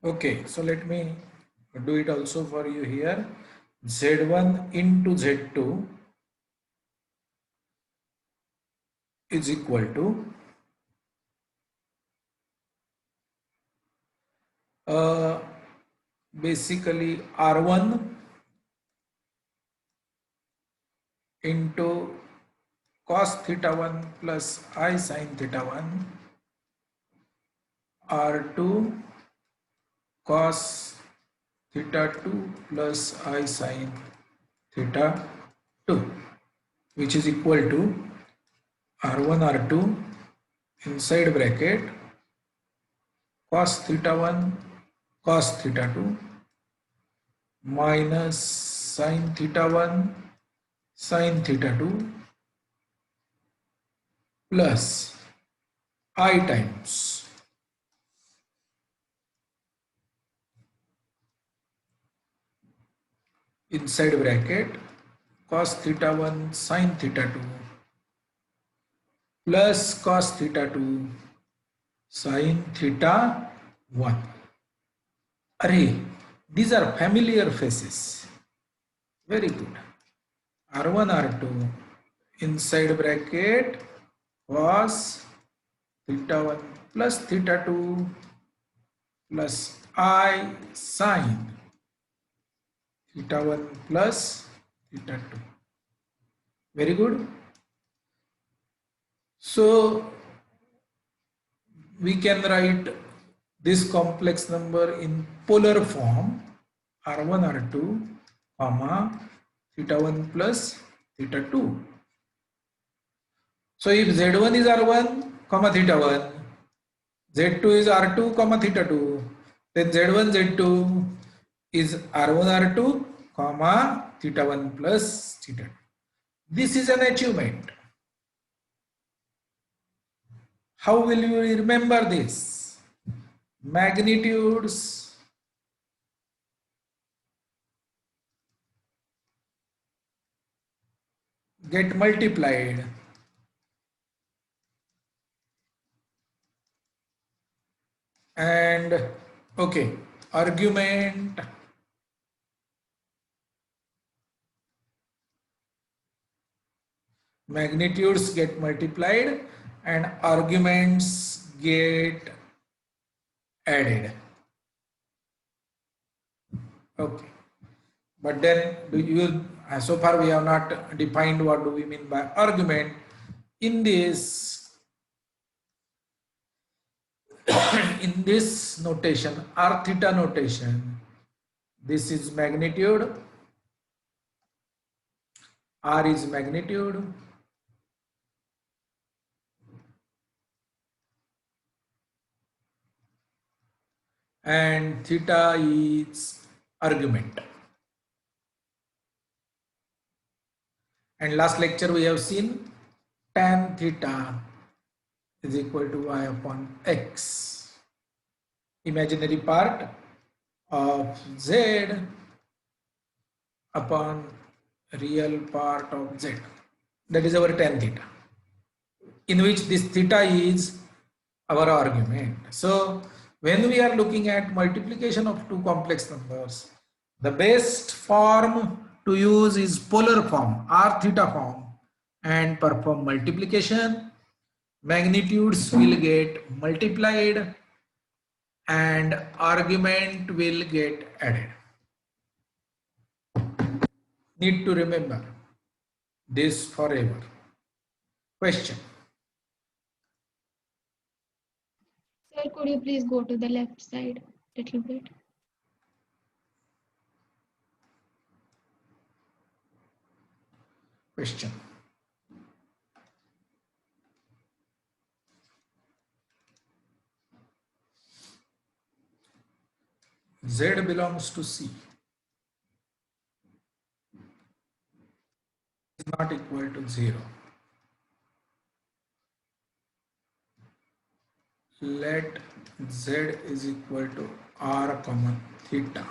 Okay, so let me do it also for you here. Z1 into Z2 is equal to basically R1 into cos theta 1 plus I sin theta 1, R2 cos theta 2 plus I sin theta 2, which is equal to R1 R2 inside bracket cos theta 1 cos theta 2 minus sin theta 1 sin theta 2 plus I times inside bracket cos theta 1 sin theta 2 plus cos theta 2 sin theta 1. Array, these are familiar faces. Very good. R1 R2 inside bracket cos theta 1 plus theta 2 plus I sin theta 1 plus theta 2. Very good. So we can write this complex number in polar form R1 R2 comma theta 1 plus theta 2. So if Z1 is R1 comma theta 1, Z2 is R2 comma theta 2, then Z1 Z2 is R1 R2 comma theta 1 plus theta 2. This is an achievement. How will you remember this? Magnitudes get multiplied and okay, argument magnitudes get multiplied and arguments get added. Okay, but then do you, so far we have not defined what do we mean by argument. In this in this notation, R theta notation, this is magnitude, R is magnitude, and theta is argument. And last lecture we have seen tan theta is equal to y upon x, imaginary part of z upon real part of z. That is our tan theta, in which this theta is our argument. So when we are looking at multiplication of two complex numbers, the best form to use is polar form, r theta form, and perform multiplication. Magnitudes will get multiplied and argument will get added. Need to remember this forever. Question. Sir, could you please go to the left side a little bit? Question. Z belongs to C. Is not equal to 0. Let Z is equal to R comma theta.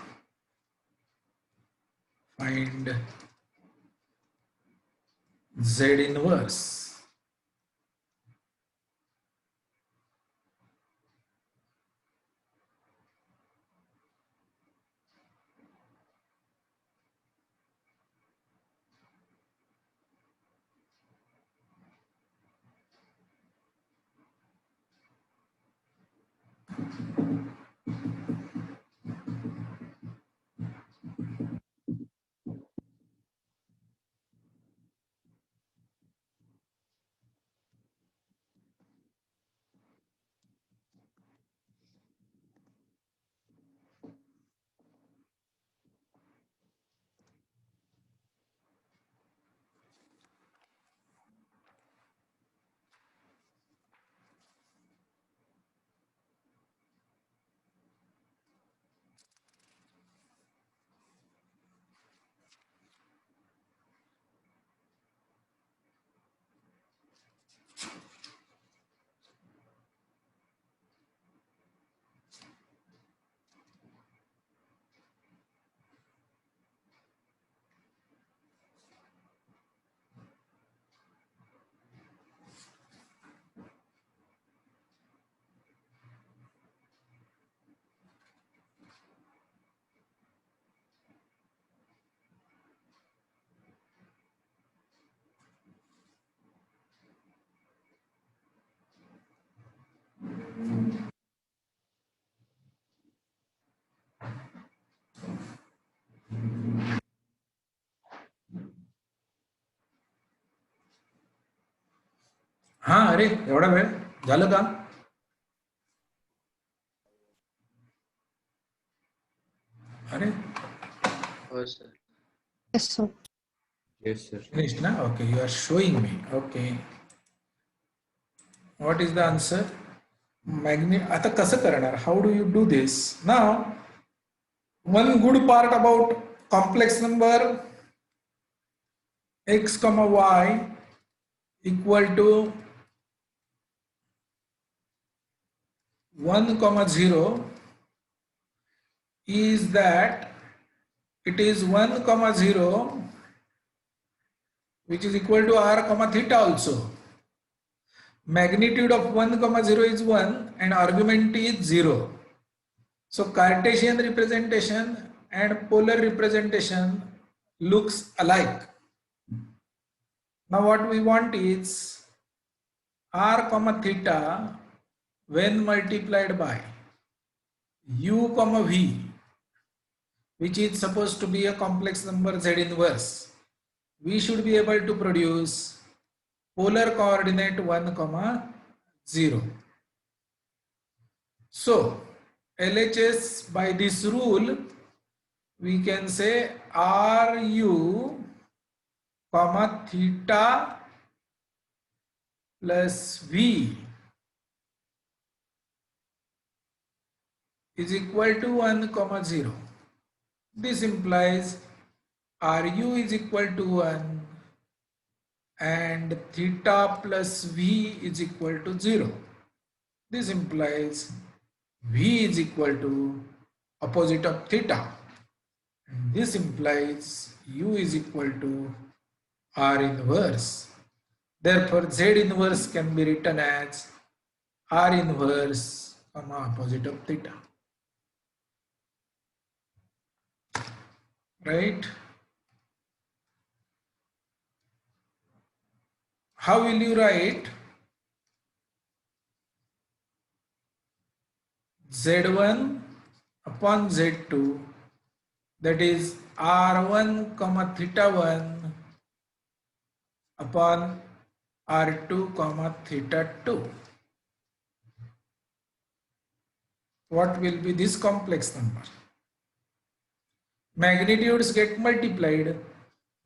Find Z inverse. हा अरे एवढा वेळ झालं का? अरे हो sir. Yes, sir. Yes, sir. finished ना? Okay, you are showing me. Okay. What is the answer? आता कसं करणार? How do you do this? Now, one good part about complex number x comma y equal to 1 comma 0 is that it is 1 comma 0 which is equal to r comma theta also. Magnitude of 1 comma 0 is 1 and argument is 0. So Cartesian representation and polar representation looks alike. Now what we want is r comma theta when multiplied by u comma v, which is supposed to be a complex number z inverse, we should be able to produce polar coordinate 1 comma 0. So LHS by this rule we can say RU comma theta plus V is equal to 1 comma 0. This implies RU is equal to 1 and theta plus V is equal to 0. This implies V is equal to opposite of theta. And this implies U is equal to R inverse. Therefore, Z inverse can be written as R inverse comma opposite of theta. Right? how will you write Z1 upon Z2, that is R1 comma theta 1 upon R2 comma theta 2. What will be this complex number? Magnitudes get multiplied,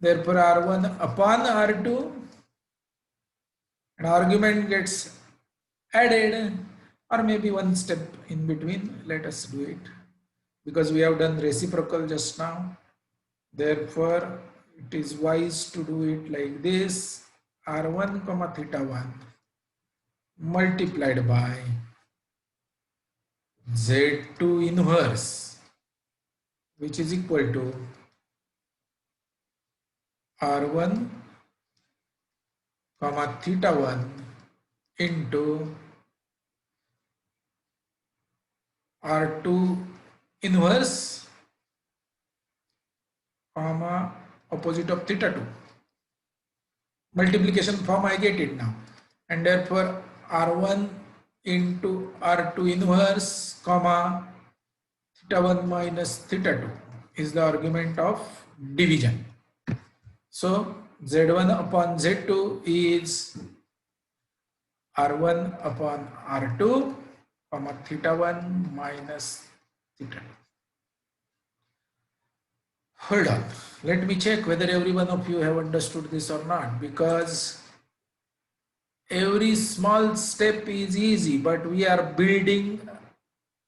therefore R1 upon R2, an argument gets added, or maybe one step in between. Let us do it, because we have done reciprocal just now. Therefore, it is wise to do it like this: R1 comma theta 1 multiplied by Z2 inverse, which is equal to R1 comma theta 1 into R2 inverse comma opposite of theta 2. Multiplication form I get it now, and therefore R1 into R2 inverse comma theta 1 minus theta 2 is the argument of division. So Z1 upon Z2 is R1 upon R2 comma theta 1 minus theta 2. Hold on, let me check whether every one of you have understood this or not, because every small step is easy, but we are building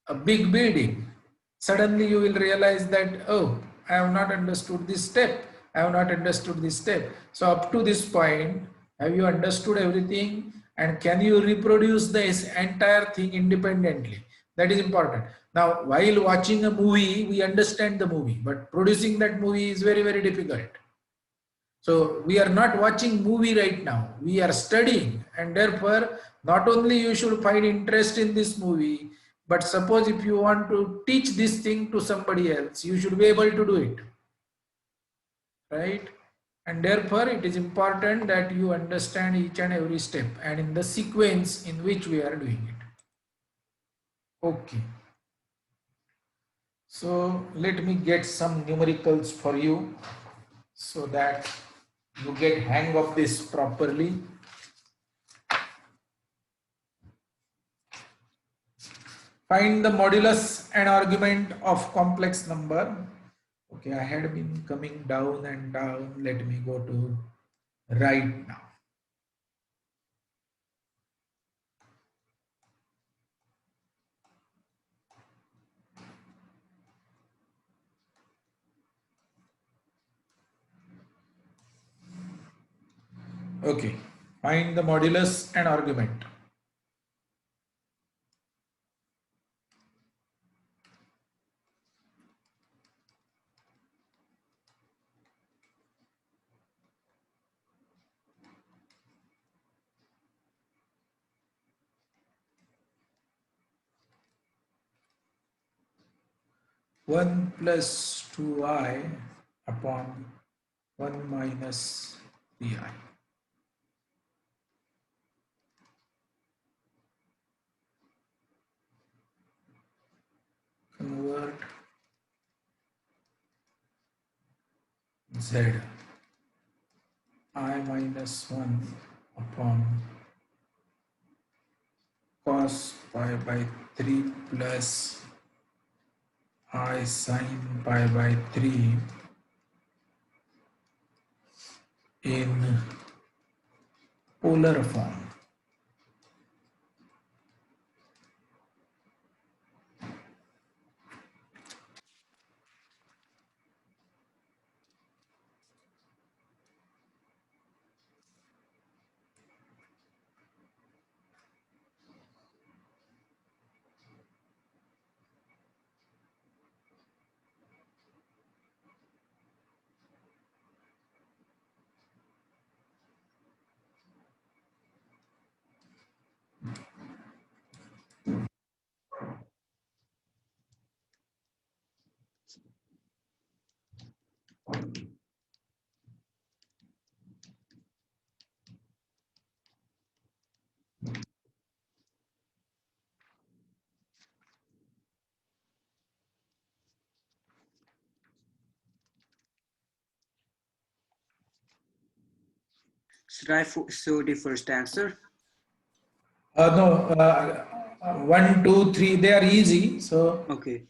a big building. Suddenly you will realize that, oh, I have not understood this step, I have not understood this step. So up to this point, have you understood everything, and can you reproduce this entire thing independently? That is important. Now, while watching a movie, we understand the movie, but producing that movie is very, very difficult. So we are not watching movie right now, we are studying, and therefore not only you should find interest in this movie, but suppose if you want to teach this thing to somebody else, you should be able to do it, right? And therefore it is important that you understand each and every step and in the sequence in which we are doing it. Okay. So let me get some numericals for you so that you get hang of this properly. Find the modulus and argument of complex number. Okay, I had been coming down and down. Let me go to right now. Okay, find the modulus and argument. One plus 2i upon 1 minus 3i. Convert z I minus 1 upon cos pi by 3 plus I sin pi by 3 in polar form. Should I show the first answer? No, 1, 2, 3, they are easy. So Okay.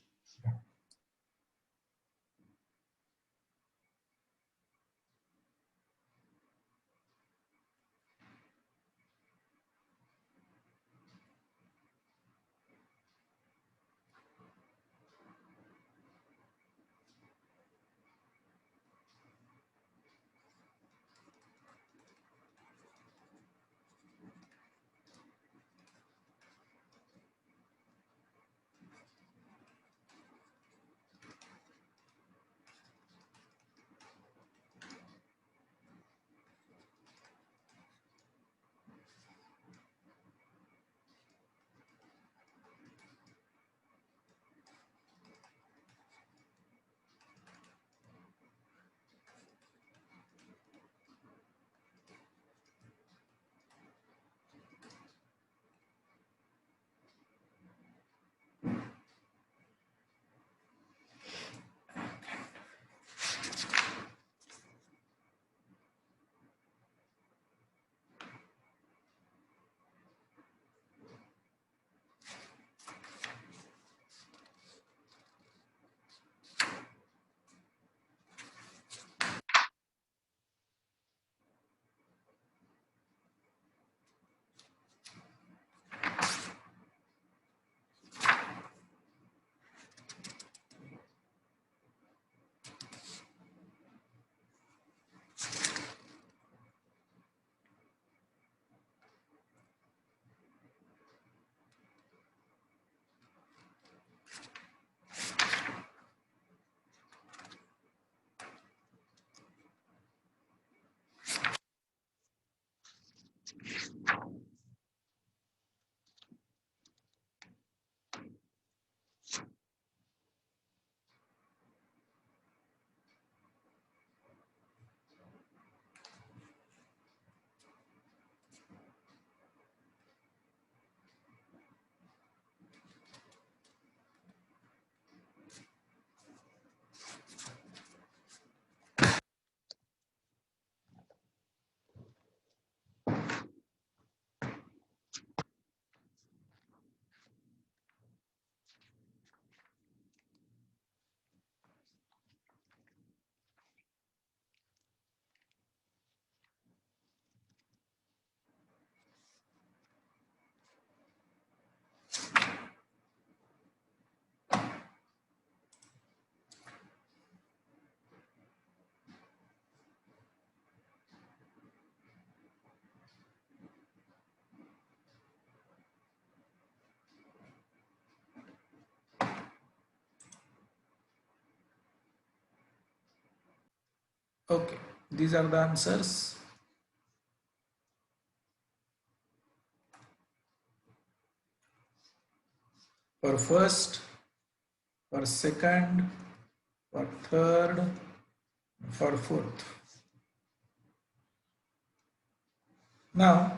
okay, these are the answers. For first, for second, for third, for fourth. Now,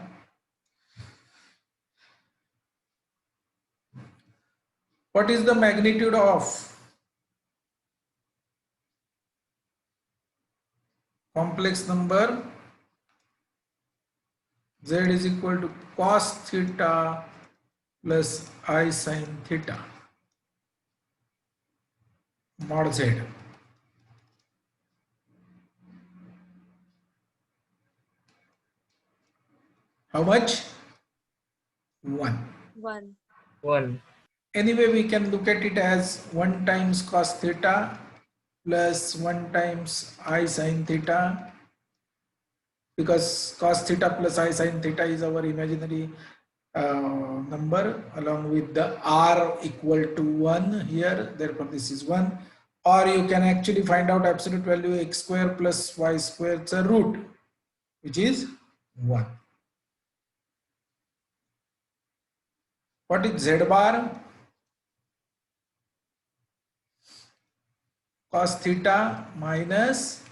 what is the magnitude of complex number z is equal to cos theta plus I sin theta mod z? How much? 1. 1. 1. Anyway, we can look at it as 1 times cos theta plus 1 times I sin theta, because cos theta plus I sin theta is our imaginary number along with the r equal to 1 here, therefore this is 1. Or you can actually find out absolute value x square plus y square, it's a root, which is 1. What is z bar? Cos theta minus,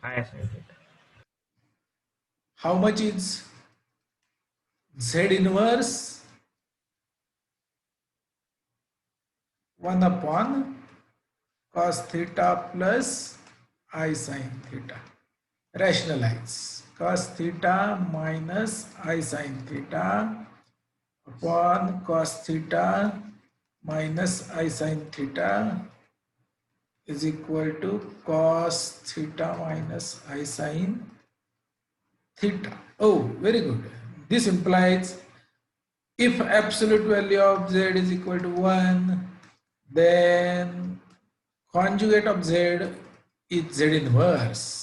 I sin theta. how much is z inverse? 1 upon cos theta plus I sin theta. Rationalize. Cos theta minus I sin theta upon cos theta minus I sin theta is equal to cos theta minus I sin theta. Oh, very good. This implies if absolute value of z is equal to 1, then conjugate of z is z inverse.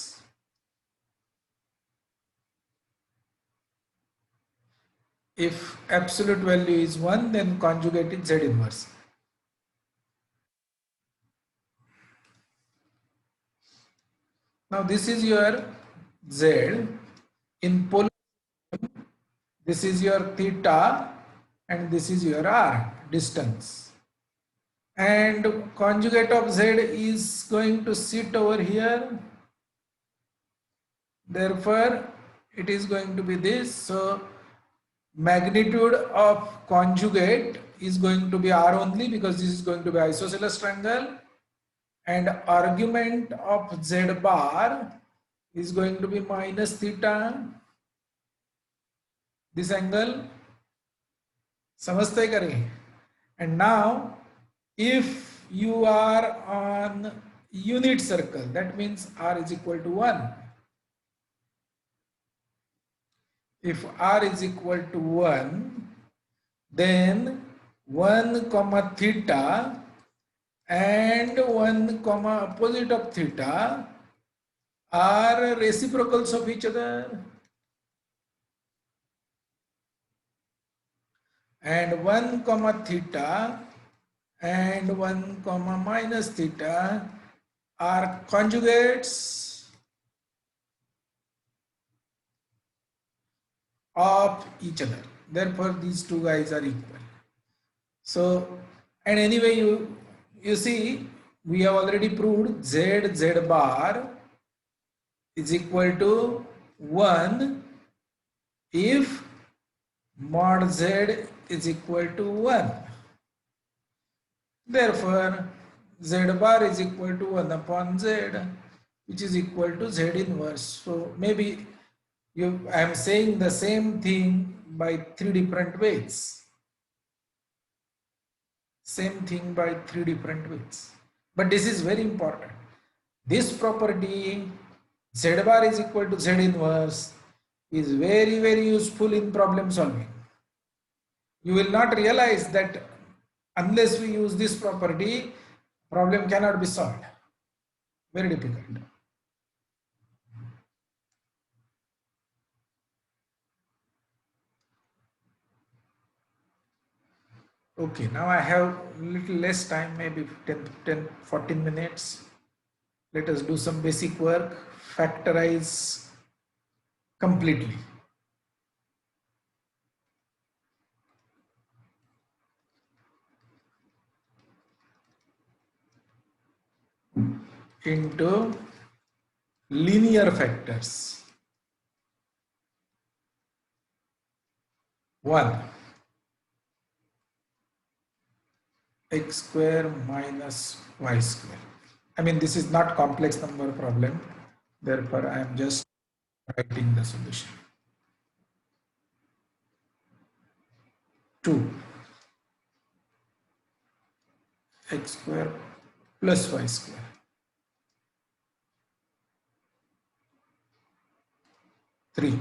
If absolute value is 1, then conjugate is z inverse. Now this is your z in polar. This is your theta and this is your r, distance. And conjugate of z is going to sit over here. Therefore, it is going to be this. So magnitude of conjugate is going to be r only, because this is going to be isosceles triangle, and argument of z bar is going to be minus theta. This angle, समझते करें. And now if you are on unit circle, that means r is equal to 1. If r is equal to 1, then 1 comma theta and 1 comma opposite of theta are reciprocals of each other. And 1 comma theta and 1 comma minus theta are conjugates of each other. Therefore, these two guys are equal. So, and anyway, you see, we have already proved z bar is equal to 1 if mod z is equal to 1. Therefore, z bar is equal to 1 upon z, which is equal to z inverse. So maybe I am saying the same thing by 3 different ways. Same thing by 3 different ways. But this is very important. This property z bar is equal to z inverse is very, very useful in problem solving. You will not realize that unless we use this property, problem cannot be solved. Very difficult. Okay, now I have a little less time, maybe 14 minutes. Let us do some basic work, factorize completely. Into linear factors. 1, x square minus y square. I mean, this is not complex number problem. Therefore, I am just writing the solution. 2, x square plus y square. 3,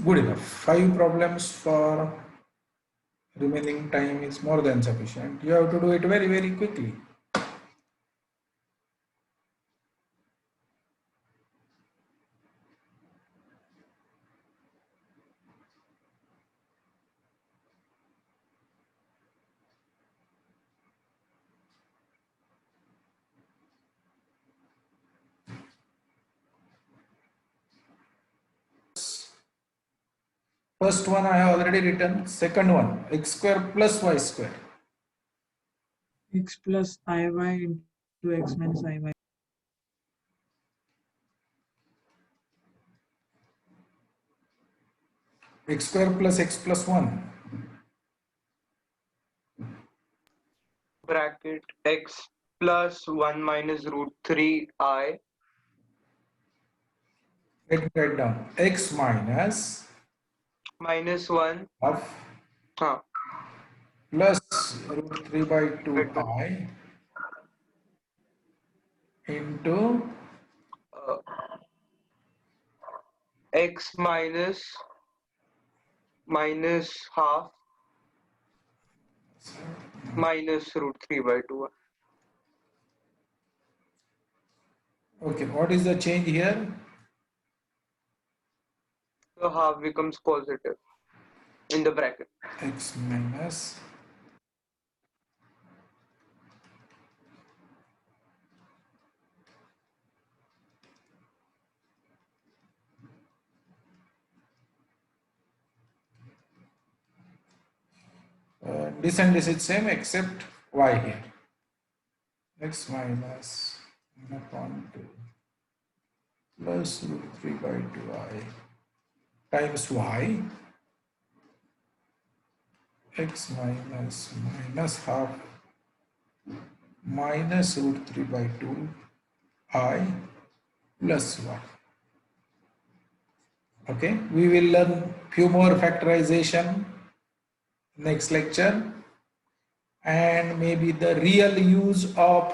Good enough. 5 problems for remaining time is more than sufficient. You have to do it very, very quickly. First one I have already written. Second one, x square plus y square. X plus iy into x minus iy. X square plus x plus 1. Bracket x plus 1 minus root 3I Let me write down. X minus minus 1 of huh, plus root 3 by 2i into uh, x minus half minus root 3 by 2. okay, what is the change here? So half becomes positive in the bracket. X minus this and this is same except y here. X minus 1 upon 2 plus root 3 by 2i times y x minus half minus root 3 by 2 I plus 1. Okay, we will learn few more factorization next lecture, and maybe the real use of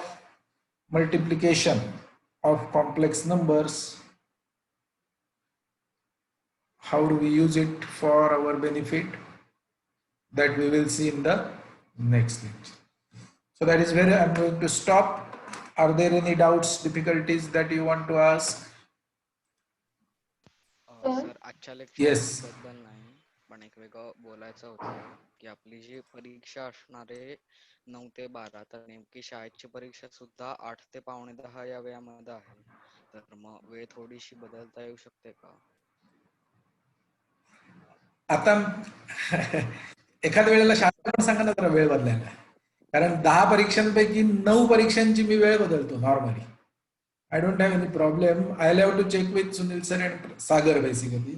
multiplication of complex numbers. How do we use it for our benefit? That we will see in the next lecture. So that is where I am going to stop. Are there any doubts, difficulties that you want to ask? Sir? आजच्या Yes. Lecture बद्दल नाही पण एक वेगळं बोलायचं होतं की आपली जी परीक्षा असणार आहे 9 ते 12 तर नेमकी शाळेची परीक्षा सुद्धा 8 ते पावणे 10 या वेळामध्ये आहे तर मग वेळ थोडीशी बदलता येऊ शकते का? आता एखाद्या वेळेला शाळेत पण सांगा ना जरा वेळ बदलायला, कारण 10 परीक्षांपैकी 9 परीक्षांची मी वेळ बदलतो normally. I don't have any problem. I'll have to check with Sunil sir and Sagar basically.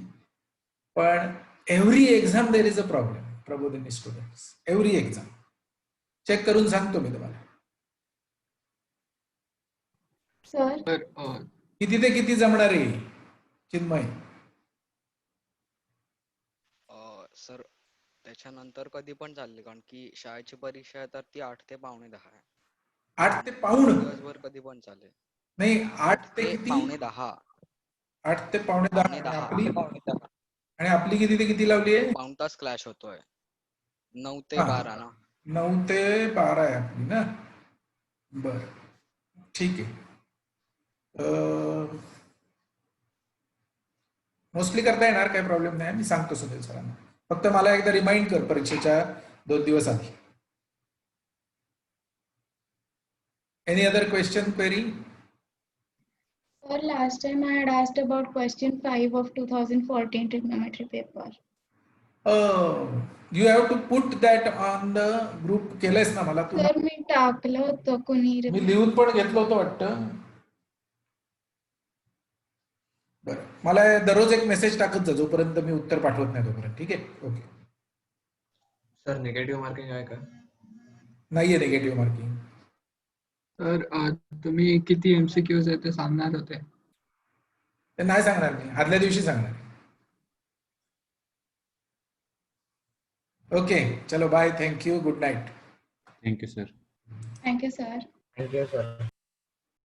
But every exam there is a problem, Prabodhini students. Every exam. Check करून सांगतो मी तुम्हाला. Sir? किती ते किती जमणार आहे चिन्मय? सर त्याच्यानंतर कधी पण चालले कारण की शाळेची परीक्षा आहे तर ती 8 ते पावणे 10 आहे. 8 ते पाऊण दिवसभर कधी पण चालेल. नाही 8 ते किती? पावणे 10. 8 ते पावणे 10 आणि आपली किती ते किती लावली आहे? पाऊण तास क्लॅश होतोय 9 ते 12 ना. 9 ते 12 आहे आपली ना. बर ठीक आहे. मोस्टली करता येणार, काही प्रॉब्लेम नाही. मी सांगतो सुनील सरांना. फक्त मला एकदा रिमाइंड कर परीक्षेच्या 2 दिवस आधी. Any other question, query? Sir, last time I had asked about question 5 of 2014 trigonometry paper. You have to put that on the group. केलंयस ना मला तू? Sir, मी टाकलं होतं कोणी मी लिहून पण घेतलं होतं वाटतं. बरं, मला दररोज एक मेसेज टाकत जा जोपर्यंत मी उत्तर पाठवत नाही तोपर्यंत. ठीक आहे? ओके. सर निगेटिव्ह मार्किंग आहे का? नाहीये निगेटिव्ह मार्किंग. सर तुम्ही किती MCQs आहे ते सांगणार होते. ते नाही सांगणार मी, आदल्या दिवशी सांगणार. ओके, चलो bye, thank you, good night. Thank you, sir. Thank you, sir. Thank you, sir.